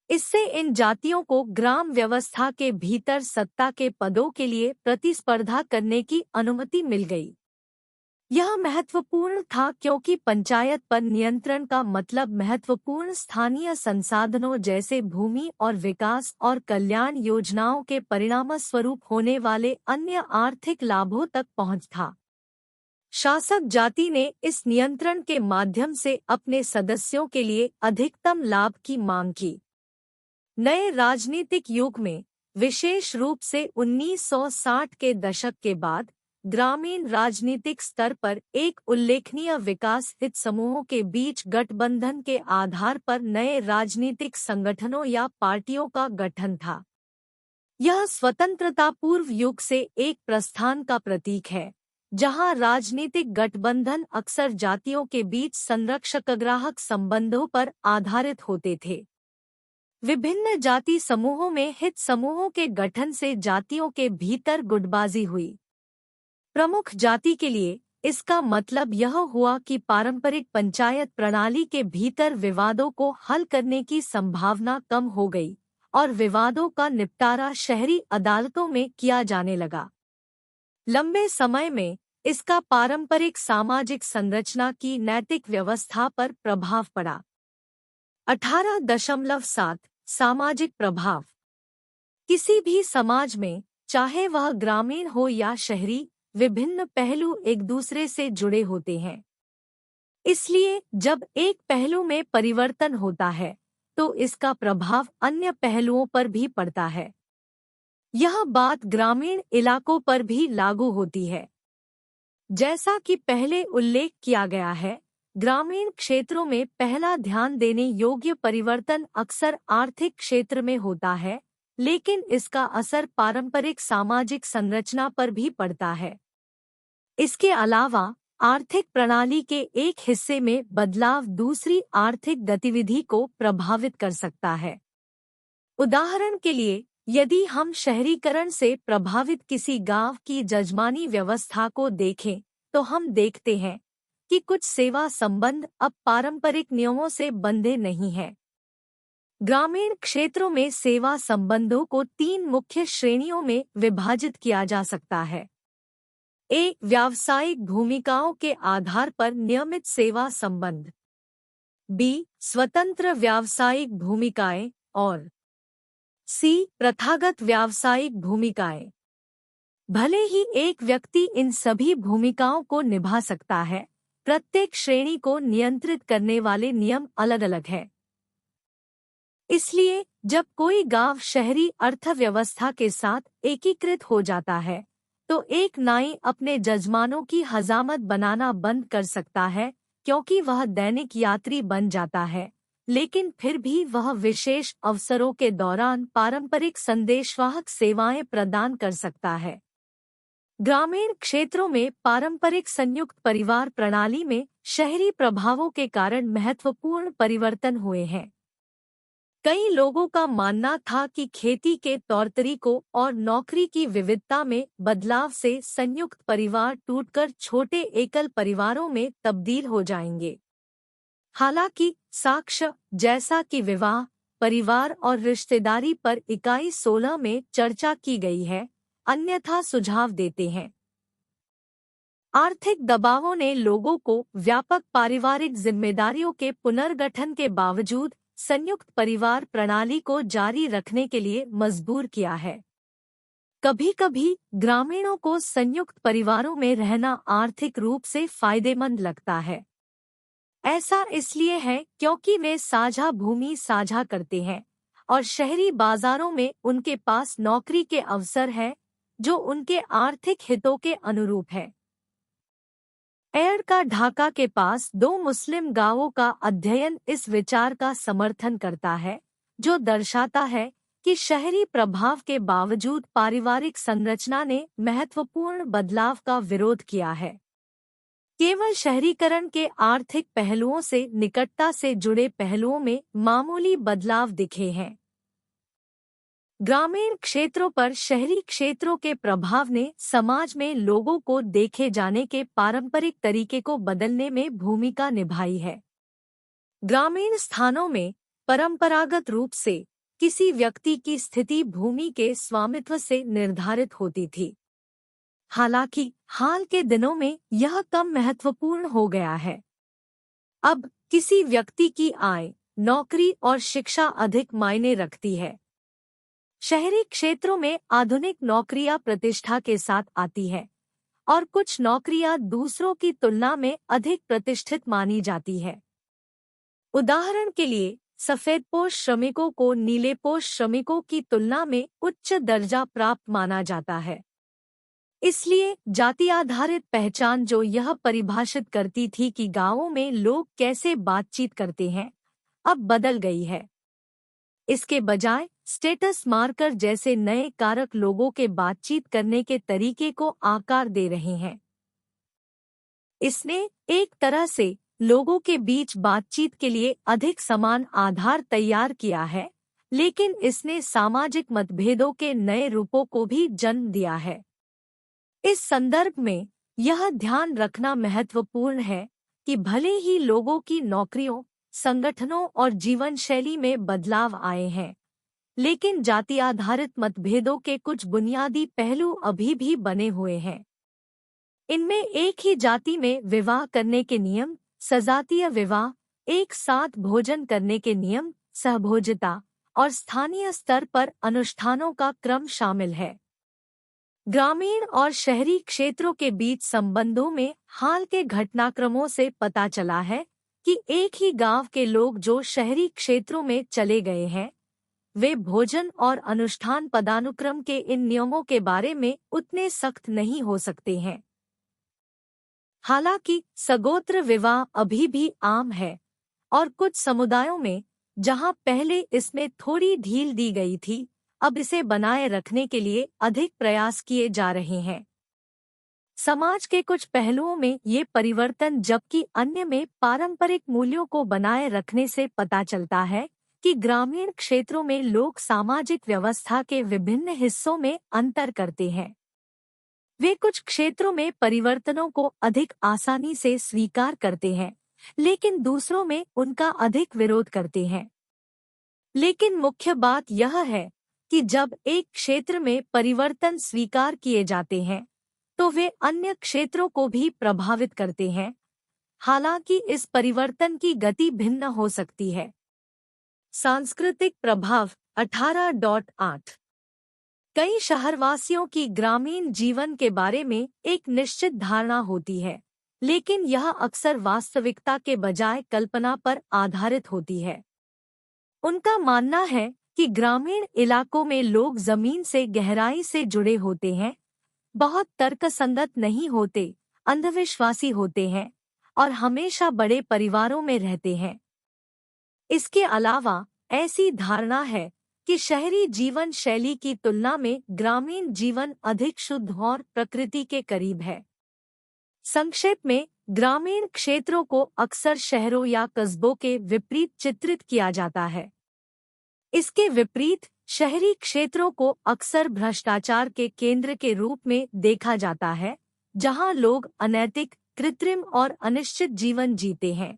इससे इन जातियों को ग्राम व्यवस्था के भीतर सत्ता के पदों के लिए प्रतिस्पर्धा करने की अनुमति मिल गई। यह महत्वपूर्ण था क्योंकि पंचायत पर नियंत्रण का मतलब महत्वपूर्ण स्थानीय संसाधनों जैसे भूमि और विकास और कल्याण योजनाओं के परिणामस्वरूप होने वाले अन्य आर्थिक लाभों तक पहुंच था। शासक जाति ने इस नियंत्रण के माध्यम से अपने सदस्यों के लिए अधिकतम लाभ की मांग की। नए राजनीतिक युग में, विशेष रूप से 1960 के दशक के बाद, ग्रामीण राजनीतिक स्तर पर एक उल्लेखनीय विकास हित समूहों के बीच गठबंधन के आधार पर नए राजनीतिक संगठनों या पार्टियों का गठन था। यह स्वतंत्रता पूर्व युग से एक प्रस्थान का प्रतीक है, जहां राजनीतिक गठबंधन अक्सर जातियों के बीच संरक्षक-ग्राहक संबंधों पर आधारित होते थे। विभिन्न जाति समूहों में हित समूहों के गठन से जातियों के भीतर गुटबाजी हुई। प्रमुख जाति के लिए इसका मतलब यह हुआ कि पारंपरिक पंचायत प्रणाली के भीतर विवादों को हल करने की संभावना कम हो गई और विवादों का निपटारा शहरी अदालतों में किया जाने लगा। लंबे समय में इसका पारंपरिक सामाजिक संरचना की नैतिक व्यवस्था पर प्रभाव पड़ा। 18.7 सामाजिक प्रभाव। किसी भी समाज में, चाहे वह ग्रामीण हो या शहरी, विभिन्न पहलू एक दूसरे से जुड़े होते हैं। इसलिए जब एक पहलू में परिवर्तन होता है, तो इसका प्रभाव अन्य पहलुओं पर भी पड़ता है। यह बात ग्रामीण इलाकों पर भी लागू होती है। जैसा कि पहले उल्लेख किया गया है, ग्रामीण क्षेत्रों में पहला ध्यान देने योग्य परिवर्तन अक्सर आर्थिक क्षेत्र में होता है, लेकिन इसका असर पारंपरिक सामाजिक संरचना पर भी पड़ता है। इसके अलावा आर्थिक प्रणाली के एक हिस्से में बदलाव दूसरी आर्थिक गतिविधि को प्रभावित कर सकता है। उदाहरण के लिए, यदि हम शहरीकरण से प्रभावित किसी गांव की जजमानी व्यवस्था को देखें, तो हम देखते हैं कि कुछ सेवा संबंध अब पारंपरिक नियमों से बंधे नहीं हैं। ग्रामीण क्षेत्रों में सेवा संबंधों को 3 मुख्य श्रेणियों में विभाजित किया जा सकता है। एक, व्यावसायिक भूमिकाओं के आधार पर नियमित सेवा संबंध। बी, स्वतंत्र व्यावसायिक भूमिकाएं। और सी, प्रथागत व्यावसायिक भूमिकाएं। भले ही एक व्यक्ति इन सभी भूमिकाओं को निभा सकता है, प्रत्येक श्रेणी को नियंत्रित करने वाले नियम अलग-अलग हैं। इसलिए जब कोई गांव शहरी अर्थव्यवस्था के साथ एकीकृत हो जाता है, तो एक नाई अपने जजमानों की हजामत बनाना बंद कर सकता है, क्योंकि वह दैनिक यात्री बन जाता है, लेकिन फिर भी वह विशेष अवसरों के दौरान पारंपरिक संदेशवाहक सेवाएं प्रदान कर सकता है। ग्रामीण क्षेत्रों में पारंपरिक संयुक्त परिवार प्रणाली में शहरी प्रभावों के कारण महत्वपूर्ण परिवर्तन हुए हैं। कई लोगों का मानना था कि खेती के तौर तरीकों और नौकरी की विविधता में बदलाव से संयुक्त परिवार टूटकर छोटे एकल परिवारों में तब्दील हो जाएंगे। हालांकि साक्ष्य, जैसा कि विवाह, परिवार और रिश्तेदारी पर इकाई 16 में चर्चा की गई है, अन्यथा सुझाव देते हैं। आर्थिक दबावों ने लोगों को व्यापक पारिवारिक जिम्मेदारियों के पुनर्गठन के बावजूद संयुक्त परिवार प्रणाली को जारी रखने के लिए मजबूर किया है। कभी-कभी ग्रामीणों को संयुक्त परिवारों में रहना आर्थिक रूप से फायदेमंद लगता है, ऐसा इसलिए है क्योंकि वे साझा भूमि साझा करते हैं और शहरी बाजारों में उनके पास नौकरी के अवसर हैं जो उनके आर्थिक हितों के अनुरूप है। एयर का ढाका के पास 2 मुस्लिम गांवों का अध्ययन इस विचार का समर्थन करता है, जो दर्शाता है कि शहरी प्रभाव के बावजूद पारिवारिक संरचना ने महत्वपूर्ण बदलाव का विरोध किया है। केवल शहरीकरण के आर्थिक पहलुओं से निकटता से जुड़े पहलुओं में मामूली बदलाव दिखे हैं। ग्रामीण क्षेत्रों पर शहरी क्षेत्रों के प्रभाव ने समाज में लोगों को देखे जाने के पारंपरिक तरीके को बदलने में भूमिका निभाई है। ग्रामीण स्थानों में परंपरागत रूप से किसी व्यक्ति की स्थिति भूमि के स्वामित्व से निर्धारित होती थी। हालांकि हाल के दिनों में यह कम महत्वपूर्ण हो गया है। अब किसी व्यक्ति की आय, नौकरी और शिक्षा अधिक मायने रखती है। शहरी क्षेत्रों में आधुनिक नौकरियां प्रतिष्ठा के साथ आती है और कुछ नौकरियां दूसरों की तुलना में अधिक प्रतिष्ठित मानी जाती है। उदाहरण के लिए, सफेदपोश श्रमिकों को नीलेपोश श्रमिकों की तुलना में उच्च दर्जा प्राप्त माना जाता है। इसलिए जाति आधारित पहचान जो यह परिभाषित करती थी कि गांवों में लोग कैसे बातचीत करते हैं, अब बदल गई है। इसके बजाय स्टेटस मार्कर जैसे नए कारक लोगों के बातचीत करने के तरीके को आकार दे रहे हैं। इसने एक तरह से लोगों के बीच बातचीत के लिए अधिक समान आधार तैयार किया है, लेकिन इसने सामाजिक मतभेदों के नए रूपों को भी जन्म दिया है। इस संदर्भ में यह ध्यान रखना महत्वपूर्ण है कि भले ही लोगों की नौकरियों, संगठनों और जीवन शैली में बदलाव आए हैं, लेकिन जाति आधारित मतभेदों के कुछ बुनियादी पहलू अभी भी बने हुए हैं। इनमें एक ही जाति में विवाह करने के नियम, सजातीय विवाह, एक साथ भोजन करने के नियम, सहभोजिता और स्थानीय स्तर पर अनुष्ठानों का क्रम शामिल है। ग्रामीण और शहरी क्षेत्रों के बीच संबंधों में हाल के घटनाक्रमों से पता चला है कि एक ही गांव के लोग जो शहरी क्षेत्रों में चले गए हैं, वे भोजन और अनुष्ठान पदानुक्रम के इन नियमों के बारे में उतने सख्त नहीं हो सकते हैं। हालांकि सगोत्र विवाह अभी भी आम है और कुछ समुदायों में जहां पहले इसमें थोड़ी ढील दी गई थी, अब इसे बनाए रखने के लिए अधिक प्रयास किए जा रहे हैं। समाज के कुछ पहलुओं में ये परिवर्तन, जबकि अन्य में पारंपरिक मूल्यों को बनाए रखने से पता चलता है कि ग्रामीण क्षेत्रों में लोग सामाजिक व्यवस्था के विभिन्न हिस्सों में अंतर करते हैं। वे कुछ क्षेत्रों में परिवर्तनों को अधिक आसानी से स्वीकार करते हैं, लेकिन दूसरों में उनका अधिक विरोध करते हैं। लेकिन मुख्य बात यह है कि जब एक क्षेत्र में परिवर्तन स्वीकार किए जाते हैं, तो वे अन्य क्षेत्रों को भी प्रभावित करते हैं। हालांकि इस परिवर्तन की गति भिन्न हो सकती है। सांस्कृतिक प्रभाव 18.8 कई शहरवासियों की ग्रामीण जीवन के बारे में एक निश्चित धारणा होती है, लेकिन यह अक्सर वास्तविकता के बजाय कल्पना पर आधारित होती है। उनका मानना है कि ग्रामीण इलाकों में लोग जमीन से गहराई से जुड़े होते हैं, बहुत तर्कसंगत नहीं होते, अंधविश्वासी होते हैं और हमेशा बड़े परिवारों में रहते हैं। इसके अलावा ऐसी धारणा है कि शहरी जीवन शैली की तुलना में ग्रामीण जीवन अधिक शुद्ध और प्रकृति के करीब है। संक्षेप में, ग्रामीण क्षेत्रों को अक्सर शहरों या कस्बों के विपरीत चित्रित किया जाता है। इसके विपरीत शहरी क्षेत्रों को अक्सर भ्रष्टाचार के केंद्र के रूप में देखा जाता है, जहां लोग अनैतिक, कृत्रिम और अनिश्चित जीवन जीते हैं।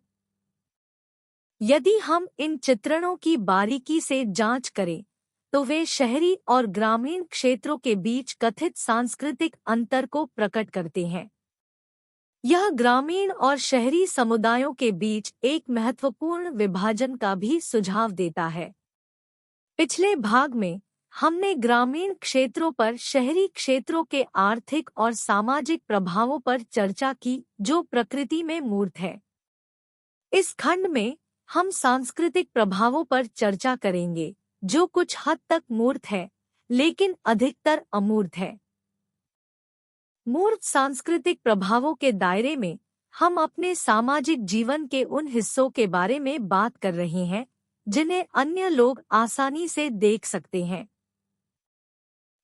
यदि हम इन चित्रणों की बारीकी से जांच करें, तो वे शहरी और ग्रामीण क्षेत्रों के बीच कथित सांस्कृतिक अंतर को प्रकट करते हैं। यह ग्रामीण और शहरी समुदायों के बीच एक महत्वपूर्ण विभाजन का भी सुझाव देता है। पिछले भाग में हमने ग्रामीण क्षेत्रों पर शहरी क्षेत्रों के आर्थिक और सामाजिक प्रभावों पर चर्चा की, जो प्रकृति में मूर्त है। इस खंड में हम सांस्कृतिक प्रभावों पर चर्चा करेंगे, जो कुछ हद तक मूर्त है, लेकिन अधिकतर अमूर्त है। मूर्त सांस्कृतिक प्रभावों के दायरे में हम अपने सामाजिक जीवन के उन हिस्सों के बारे में बात कर रहे हैं जिन्हें अन्य लोग आसानी से देख सकते हैं।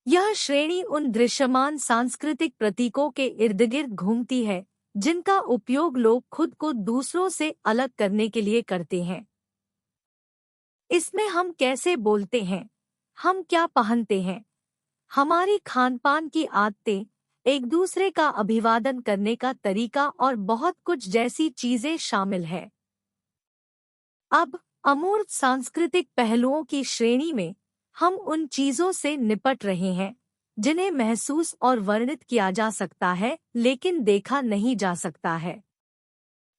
यह श्रेणी उन दृश्यमान सांस्कृतिक प्रतीकों के इर्दगिर्द घूमती है जिनका उपयोग लोग खुद को दूसरों से अलग करने के लिए करते हैं। इसमें हम कैसे बोलते हैं, हम क्या पहनते हैं, हमारी खानपान की आदतें, एक दूसरे का अभिवादन करने का तरीका और बहुत कुछ जैसी चीजें शामिल है। अब अमूर्त सांस्कृतिक पहलुओं की श्रेणी में हम उन चीजों से निपट रहे हैं जिन्हें महसूस और वर्णित किया जा सकता है लेकिन देखा नहीं जा सकता है।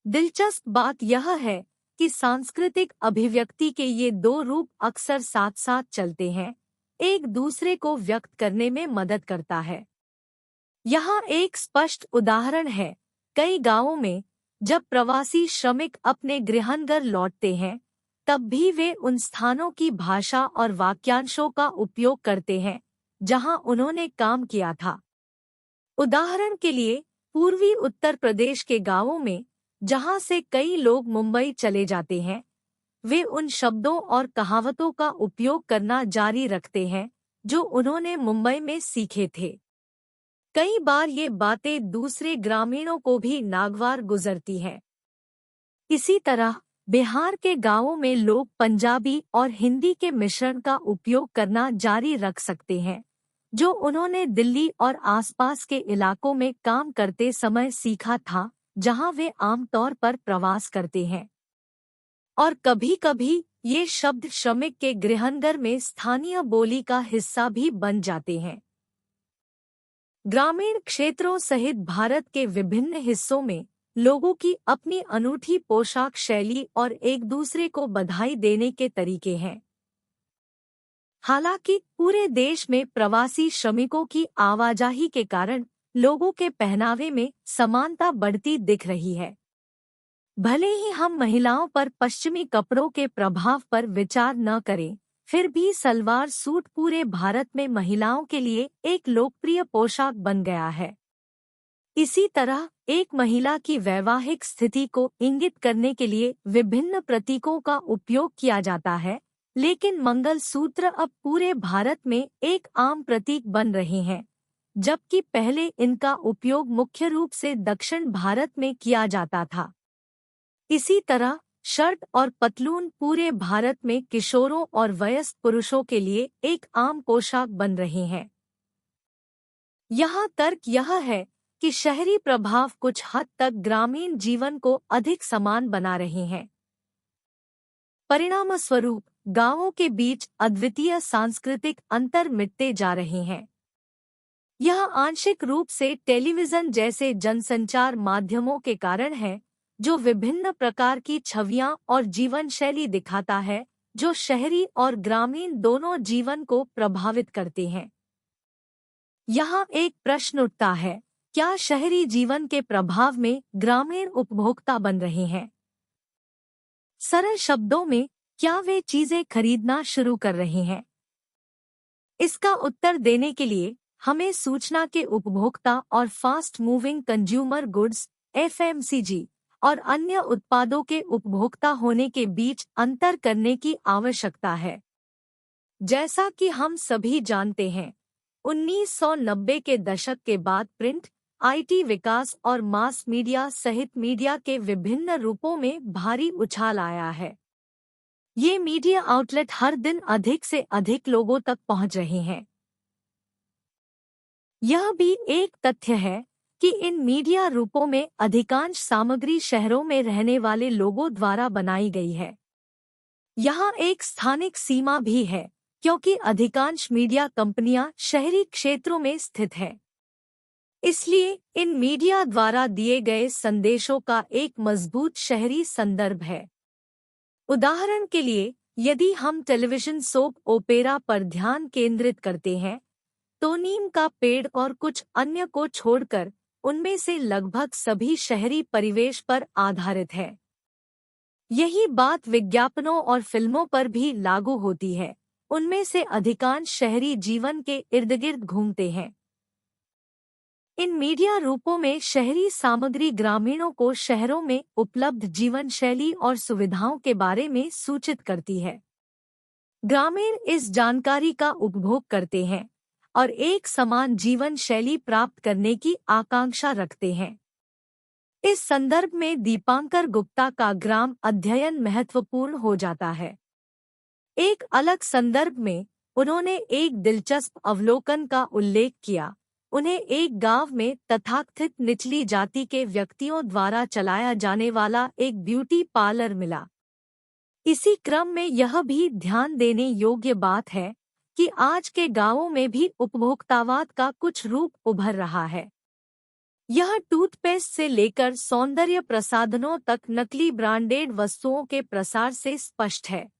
दिलचस्प बात यह है कि सांस्कृतिक अभिव्यक्ति के ये दो रूप अक्सर साथ साथ चलते हैं, एक दूसरे को व्यक्त करने में मदद करता है। यहाँ एक स्पष्ट उदाहरण है, कई गांवों में जब प्रवासी श्रमिक अपने गृहनगर लौटते हैं तब भी वे उन स्थानों की भाषा और वाक्यांशों का उपयोग करते हैं जहां उन्होंने काम किया था। उदाहरण के लिए पूर्वी उत्तर प्रदेश के गांवों में जहां से कई लोग मुंबई चले जाते हैं, वे उन शब्दों और कहावतों का उपयोग करना जारी रखते हैं जो उन्होंने मुंबई में सीखे थे। कई बार ये बातें दूसरे ग्रामीणों को भी नागवार गुजरती हैं। इसी तरह बिहार के गांवों में लोग पंजाबी और हिंदी के मिश्रण का उपयोग करना जारी रख सकते हैं, जो उन्होंने दिल्ली और आसपास के इलाकों में काम करते समय सीखा था, जहां वे आमतौर पर प्रवास करते हैं। और कभी-कभी ये शब्द श्रमिक के गृहनगर में स्थानीय बोली का हिस्सा भी बन जाते हैं। ग्रामीण क्षेत्रों सहित भारत के विभिन्न हिस्सों में लोगों की अपनी अनूठी पोशाक शैली और एक दूसरे को बधाई देने के तरीके हैं। हालांकि पूरे देश में प्रवासी श्रमिकों की आवाजाही के कारण लोगों के पहनावे में समानता बढ़ती दिख रही है। भले ही हम महिलाओं पर पश्चिमी कपड़ों के प्रभाव पर विचार न करें, फिर भी सलवार सूट पूरे भारत में महिलाओं के लिए एक लोकप्रिय पोशाक बन गया है। इसी तरह एक महिला की वैवाहिक स्थिति को इंगित करने के लिए विभिन्न प्रतीकों का उपयोग किया जाता है, लेकिन मंगलसूत्र अब पूरे भारत में एक आम प्रतीक बन रहे हैं, जबकि पहले इनका उपयोग मुख्य रूप से दक्षिण भारत में किया जाता था। इसी तरह शर्ट और पतलून पूरे भारत में किशोरों और वयस्क पुरुषों के लिए एक आम पोशाक बन रहे हैं। यहाँ तर्क यह है कि शहरी प्रभाव कुछ हद तक ग्रामीण जीवन को अधिक समान बना रहे हैं। परिणामस्वरूप गांवों के बीच अद्वितीय सांस्कृतिक अंतर मिटते जा रहे हैं। यह आंशिक रूप से टेलीविजन जैसे जनसंचार माध्यमों के कारण है, जो विभिन्न प्रकार की छवियां और जीवन शैली दिखाता है, जो शहरी और ग्रामीण दोनों जीवन को प्रभावित करते हैं। यहाँ एक प्रश्न उठता है, क्या शहरी जीवन के प्रभाव में ग्रामीण उपभोक्ता बन रहे हैं? सरल शब्दों में, क्या वे चीजें खरीदना शुरू कर रहे हैं? इसका उत्तर देने के लिए हमें सूचना के उपभोक्ता और fast moving consumer goods (FMCG) और अन्य उत्पादों के उपभोक्ता होने के बीच अंतर करने की आवश्यकता है। जैसा कि हम सभी जानते हैं, 1990 के दशक के बाद प्रिंट, IT विकास और मास मीडिया सहित मीडिया के विभिन्न रूपों में भारी उछाल आया है। ये मीडिया आउटलेट हर दिन अधिक से अधिक लोगों तक पहुंच रहे हैं। यह भी एक तथ्य है कि इन मीडिया रूपों में अधिकांश सामग्री शहरों में रहने वाले लोगों द्वारा बनाई गई है। यहाँ एक स्थानिक सीमा भी है, क्योंकि अधिकांश मीडिया कंपनियां शहरी क्षेत्रों में स्थित हैं। इसलिए इन मीडिया द्वारा दिए गए संदेशों का एक मजबूत शहरी संदर्भ है। उदाहरण के लिए, यदि हम टेलीविजन सोप ओपेरा पर ध्यान केंद्रित करते हैं, तो नीम का पेड़ और कुछ अन्य को छोड़कर उनमें से लगभग सभी शहरी परिवेश पर आधारित है। यही बात विज्ञापनों और फिल्मों पर भी लागू होती है। उनमें से अधिकांश शहरी जीवन के इर्द-गिर्द घूमते हैं। इन मीडिया रूपों में शहरी सामग्री ग्रामीणों को शहरों में उपलब्ध जीवन शैली और सुविधाओं के बारे में सूचित करती है। ग्रामीण इस जानकारी का उपभोग करते हैं और एक समान जीवन शैली प्राप्त करने की आकांक्षा रखते हैं। इस संदर्भ में दीपांकर गुप्ता का ग्राम अध्ययन महत्वपूर्ण हो जाता है। एक अलग संदर्भ में उन्होंने एक दिलचस्प अवलोकन का उल्लेख किया। उन्हें एक गांव में तथाकथित निचली जाति के व्यक्तियों द्वारा चलाया जाने वाला एक ब्यूटी पार्लर मिला। इसी क्रम में यह भी ध्यान देने योग्य बात है कि आज के गांवों में भी उपभोक्तावाद का कुछ रूप उभर रहा है। यह टूथपेस्ट से लेकर सौंदर्य प्रसाधनों तक नकली ब्रांडेड वस्तुओं के प्रसार से स्पष्ट है।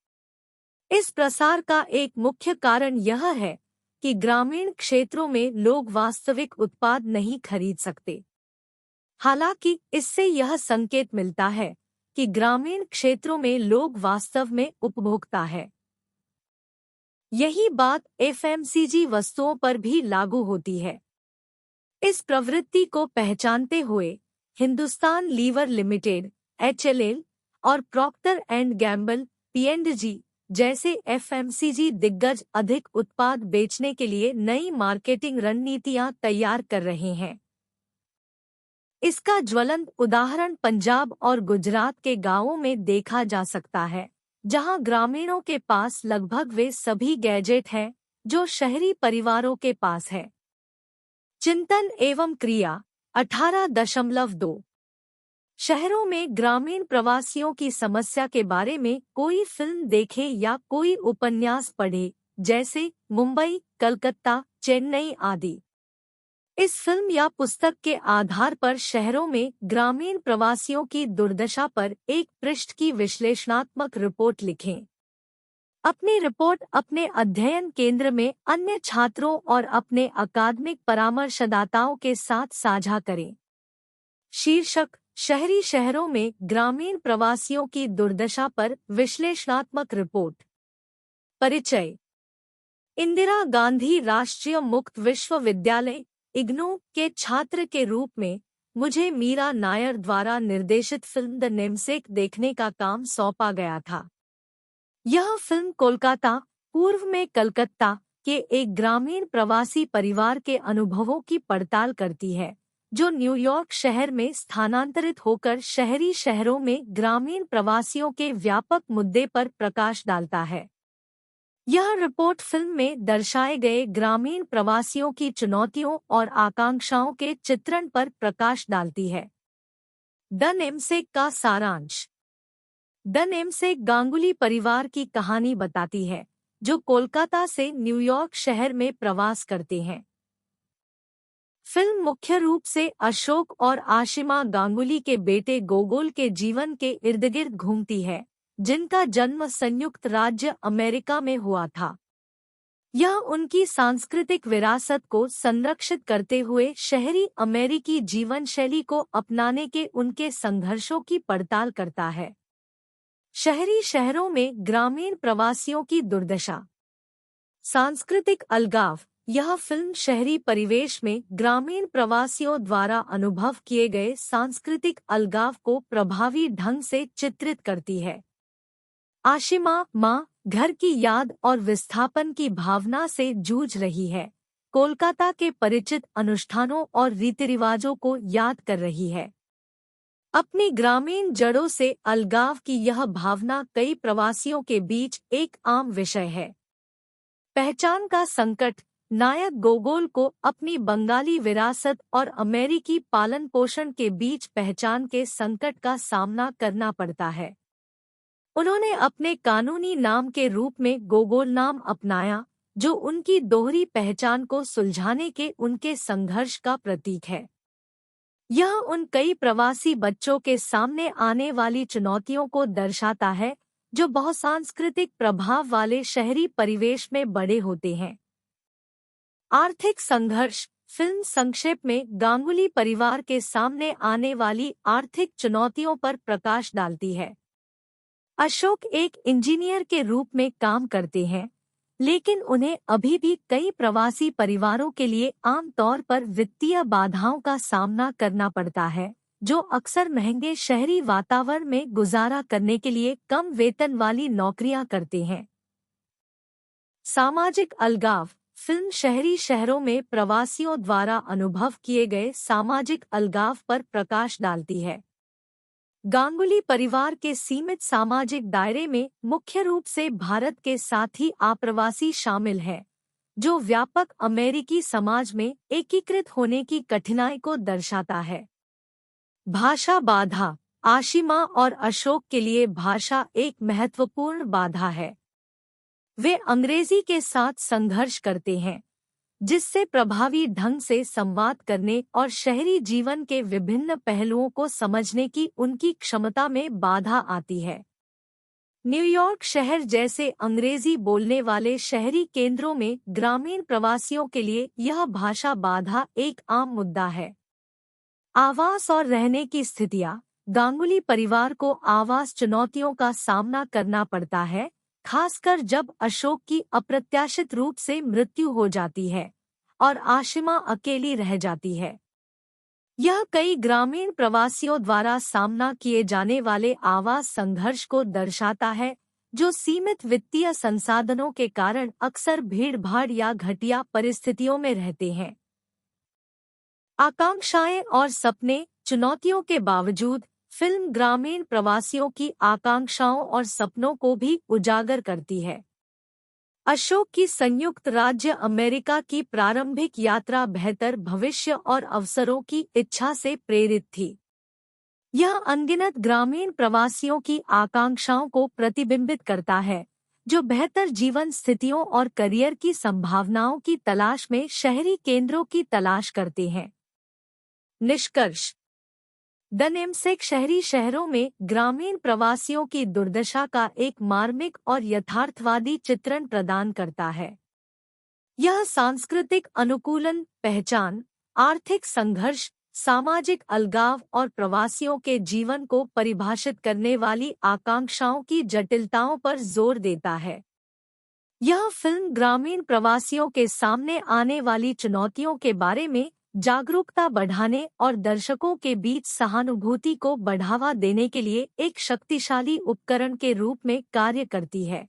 इस प्रसार का एक मुख्य कारण यह है कि ग्रामीण क्षेत्रों में लोग वास्तविक उत्पाद नहीं खरीद सकते। हालांकि इससे यह संकेत मिलता है कि ग्रामीण क्षेत्रों में लोग वास्तव में उपभोक्ता है। यही बात एफएमसीजी वस्तुओं पर भी लागू होती है। इस प्रवृत्ति को पहचानते हुए हिंदुस्तान लीवर लिमिटेड (HLL) और प्रॉक्टर एंड गैम्बल (P&G) जैसे एफएमसीजी दिग्गज अधिक उत्पाद बेचने के लिए नई मार्केटिंग रणनीतियां तैयार कर रहे हैं। इसका ज्वलंत उदाहरण पंजाब और गुजरात के गांवों में देखा जा सकता है, जहां ग्रामीणों के पास लगभग वे सभी गैजेट हैं जो शहरी परिवारों के पास है। चिंतन एवं क्रिया 18.2 शहरों में ग्रामीण प्रवासियों की समस्या के बारे में कोई फिल्म देखे या कोई उपन्यास पढ़े, जैसे मुंबई, कलकत्ता, चेन्नई आदि। इस फिल्म या पुस्तक के आधार पर शहरों में ग्रामीण प्रवासियों की दुर्दशा पर एक पृष्ठ की विश्लेषणात्मक रिपोर्ट लिखें। अपनी रिपोर्ट अपने अध्ययन केंद्र में अन्य छात्रों और अपने अकादमिक परामर्शदाताओं के साथ साझा करें। शीर्षक: शहरी शहरों में ग्रामीण प्रवासियों की दुर्दशा पर विश्लेषणात्मक रिपोर्ट। परिचय: इंदिरा गांधी राष्ट्रीय मुक्त विश्वविद्यालय (इग्नू) के छात्र के रूप में मुझे मीरा नायर द्वारा निर्देशित फिल्म द नेमसेक देखने का काम सौंपा गया था। यह फिल्म कोलकाता, पूर्व में कलकत्ता, के एक ग्रामीण प्रवासी परिवार के अनुभवों की पड़ताल करती है, जो न्यूयॉर्क शहर में स्थानांतरित होकर शहरी शहरों में ग्रामीण प्रवासियों के व्यापक मुद्दे पर प्रकाश डालता है। यह रिपोर्ट फिल्म में दर्शाए गए ग्रामीण प्रवासियों की चुनौतियों और आकांक्षाओं के चित्रण पर प्रकाश डालती है। द नेमसेक का सारांश: द नेमसेक गांगुली परिवार की कहानी बताती है, जो कोलकाता से न्यूयॉर्क शहर में प्रवास करते हैं। फिल्म मुख्य रूप से अशोक और आशिमा गांगुली के बेटे गोगोल के जीवन के इर्द-गिर्द घूमती है, जिनका जन्म संयुक्त राज्य अमेरिका में हुआ था। यह उनकी सांस्कृतिक विरासत को संरक्षित करते हुए शहरी अमेरिकी जीवन शैली को अपनाने के उनके संघर्षों की पड़ताल करता है। शहरी शहरों में ग्रामीण प्रवासियों की दुर्दशा। सांस्कृतिक अलगाव: यह फिल्म शहरी परिवेश में ग्रामीण प्रवासियों द्वारा अनुभव किए गए सांस्कृतिक अलगाव को प्रभावी ढंग से चित्रित करती है। आशिमा, माँ, घर की याद और विस्थापन की भावना से जूझ रही है, कोलकाता के परिचित अनुष्ठानों और रीति-रिवाजों को याद कर रही है। अपनी ग्रामीण जड़ों से अलगाव की यह भावना कई प्रवासियों के बीच एक आम विषय है। पहचान का संकट: नायक गोगोल को अपनी बंगाली विरासत और अमेरिकी पालन पोषण के बीच पहचान के संकट का सामना करना पड़ता है। उन्होंने अपने कानूनी नाम के रूप में गोगोल नाम अपनाया, जो उनकी दोहरी पहचान को सुलझाने के उनके संघर्ष का प्रतीक है। यह उन कई प्रवासी बच्चों के सामने आने वाली चुनौतियों को दर्शाता है, जो बहुसांस्कृतिक प्रभाव वाले शहरी परिवेश में बड़े होते हैं। आर्थिक संघर्ष: फिल्म संक्षेप में गांगुली परिवार के सामने आने वाली आर्थिक चुनौतियों पर प्रकाश डालती है। अशोक एक इंजीनियर के रूप में काम करते हैं, लेकिन उन्हें अभी भी कई प्रवासी परिवारों के लिए आमतौर पर वित्तीय बाधाओं का सामना करना पड़ता है, जो अक्सर महंगे शहरी वातावरण में गुजारा करने के लिए कम वेतन वाली नौकरियां करते हैं। सामाजिक अलगाव फिल्म शहरी शहरों में प्रवासियों द्वारा अनुभव किए गए सामाजिक अलगाव पर प्रकाश डालती है। गांगुली परिवार के सीमित सामाजिक दायरे में मुख्य रूप से भारत के साथ ही आप्रवासी शामिल हैं, जो व्यापक अमेरिकी समाज में एकीकृत होने की कठिनाई को दर्शाता है। भाषा बाधा आशिमा और अशोक के लिए भाषा एक महत्वपूर्ण बाधा है। वे अंग्रेजी के साथ संघर्ष करते हैं, जिससे प्रभावी ढंग से संवाद करने और शहरी जीवन के विभिन्न पहलुओं को समझने की उनकी क्षमता में बाधा आती है। न्यूयॉर्क शहर जैसे अंग्रेजी बोलने वाले शहरी केंद्रों में ग्रामीण प्रवासियों के लिए यह भाषा बाधा एक आम मुद्दा है। आवास और रहने की स्थितियां गांगुली परिवार को आवास चुनौतियों का सामना करना पड़ता है, खासकर जब अशोक की अप्रत्याशित रूप से मृत्यु हो जाती है और आशिमा अकेली रह जाती है। यह कई ग्रामीण प्रवासियों द्वारा सामना किए जाने वाले आवास संघर्ष को दर्शाता है, जो सीमित वित्तीय संसाधनों के कारण अक्सर भीड़-भाड़ या घटिया परिस्थितियों में रहते हैं। आकांक्षाएं और सपने चुनौतियों के बावजूद फिल्म ग्रामीण प्रवासियों की आकांक्षाओं और सपनों को भी उजागर करती है। अशोक की संयुक्त राज्य अमेरिका की प्रारंभिक यात्रा बेहतर भविष्य और अवसरों की इच्छा से प्रेरित थी। यह अनगिनत ग्रामीण प्रवासियों की आकांक्षाओं को प्रतिबिंबित करता है, जो बेहतर जीवन स्थितियों और करियर की संभावनाओं की तलाश में शहरी केंद्रों की तलाश करते हैं। निष्कर्ष द नेमसेक शहरी शहरों में ग्रामीण प्रवासियों की दुर्दशा का एक मार्मिक और यथार्थवादी चित्रण प्रदान करता है। यह सांस्कृतिक अनुकूलन, पहचान, आर्थिक संघर्ष, सामाजिक अलगाव और प्रवासियों के जीवन को परिभाषित करने वाली आकांक्षाओं की जटिलताओं पर जोर देता है। यह फिल्म ग्रामीण प्रवासियों के सामने आने वाली चुनौतियों के बारे में जागरूकता बढ़ाने और दर्शकों के बीच सहानुभूति को बढ़ावा देने के लिए एक शक्तिशाली उपकरण के रूप में कार्य करती है।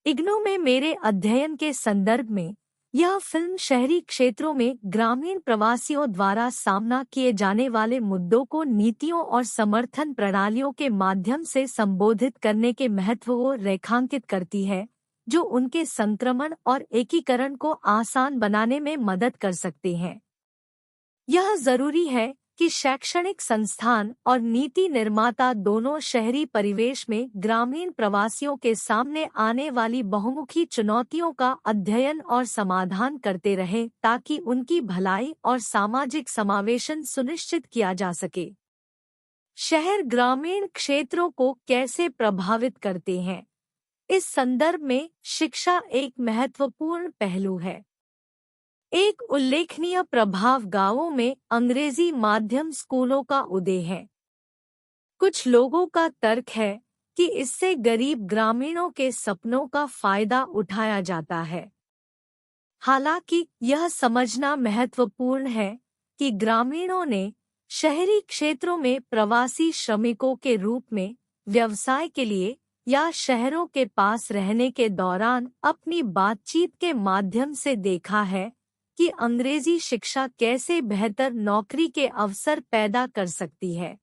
इग्नू में मेरे अध्ययन के संदर्भ में यह फिल्म शहरी क्षेत्रों में ग्रामीण प्रवासियों द्वारा सामना किए जाने वाले मुद्दों को नीतियों और समर्थन प्रणालियों के माध्यम से संबोधित करने के महत्व को रेखांकित करती है, जो उनके संक्रमण और एकीकरण को आसान बनाने में मदद कर सकते हैं। यह जरूरी है कि शैक्षणिक संस्थान और नीति निर्माता दोनों शहरी परिवेश में ग्रामीण प्रवासियों के सामने आने वाली बहुमुखी चुनौतियों का अध्ययन और समाधान करते रहें, ताकि उनकी भलाई और सामाजिक समावेशन सुनिश्चित किया जा सके। शहर ग्रामीण क्षेत्रों को कैसे प्रभावित करते हैं? इस संदर्भ में शिक्षा एक महत्वपूर्ण पहलू है। एक उल्लेखनीय प्रभाव गांवों में अंग्रेजी माध्यम स्कूलों का उदय है। कुछ लोगों का तर्क है कि इससे गरीब ग्रामीणों के सपनों का फायदा उठाया जाता है। हालांकि यह समझना महत्वपूर्ण है कि ग्रामीणों ने शहरी क्षेत्रों में प्रवासी श्रमिकों के रूप में व्यवसाय के लिए या शहरों के पास रहने के दौरान अपनी बातचीत के माध्यम से देखा है कि अंग्रेजी शिक्षा कैसे बेहतर नौकरी के अवसर पैदा कर सकती है।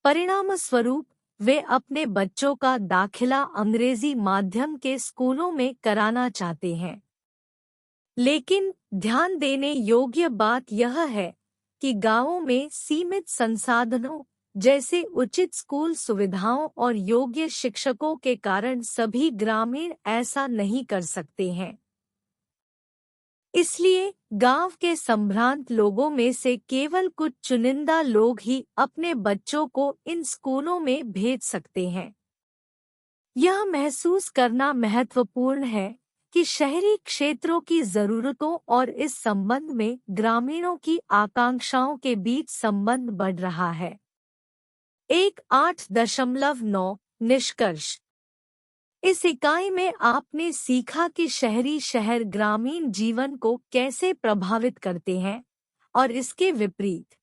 परिणामस्वरूप वे अपने बच्चों का दाखिला अंग्रेजी माध्यम के स्कूलों में कराना चाहते हैं। लेकिन ध्यान देने योग्य बात यह है कि गांवों में सीमित संसाधनों जैसे उचित स्कूल सुविधाओं और योग्य शिक्षकों के कारण सभी ग्रामीण ऐसा नहीं कर सकते हैं। इसलिए गांव के संभ्रांत लोगों में से केवल कुछ चुनिंदा लोग ही अपने बच्चों को इन स्कूलों में भेज सकते हैं। यह महसूस करना महत्वपूर्ण है कि शहरी क्षेत्रों की जरूरतों और इस संबंध में ग्रामीणों की आकांक्षाओं के बीच संबंध बढ़ रहा है। एक 8.9 निष्कर्ष। इस इकाई में आपने सीखा कि शहरी शहर ग्रामीण जीवन को कैसे प्रभावित करते हैं और इसके विपरीत।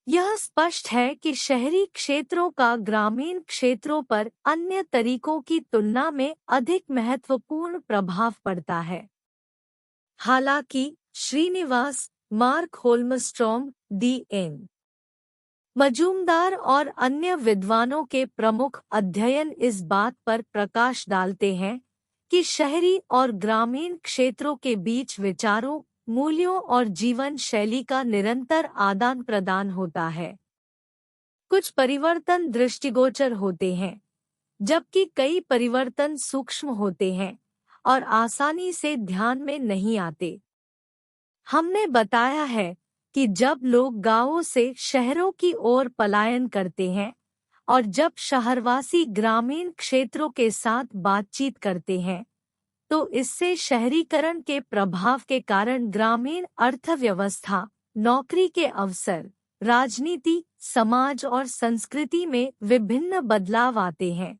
यह स्पष्ट है कि शहरी क्षेत्रों का ग्रामीण क्षेत्रों पर अन्य तरीकों की तुलना में अधिक महत्वपूर्ण प्रभाव पड़ता है। हालांकि श्रीनिवास, मार्क होल्मस्ट्रॉम, डी.एन. मजूमदार और अन्य विद्वानों के प्रमुख अध्ययन इस बात पर प्रकाश डालते हैं कि शहरी और ग्रामीण क्षेत्रों के बीच विचारों, मूल्यों और जीवन शैली का निरंतर आदान प्रदान होता है। कुछ परिवर्तन दृष्टिगोचर होते हैं, जबकि कई परिवर्तन सूक्ष्म होते हैं और आसानी से ध्यान में नहीं आते। हमने बताया है कि जब लोग गांवों से शहरों की ओर पलायन करते हैं और जब शहरवासी ग्रामीण क्षेत्रों के साथ बातचीत करते हैं, तो इससे शहरीकरण के प्रभाव के कारण ग्रामीण अर्थव्यवस्था, नौकरी के अवसर, राजनीति, समाज और संस्कृति में विभिन्न बदलाव आते हैं।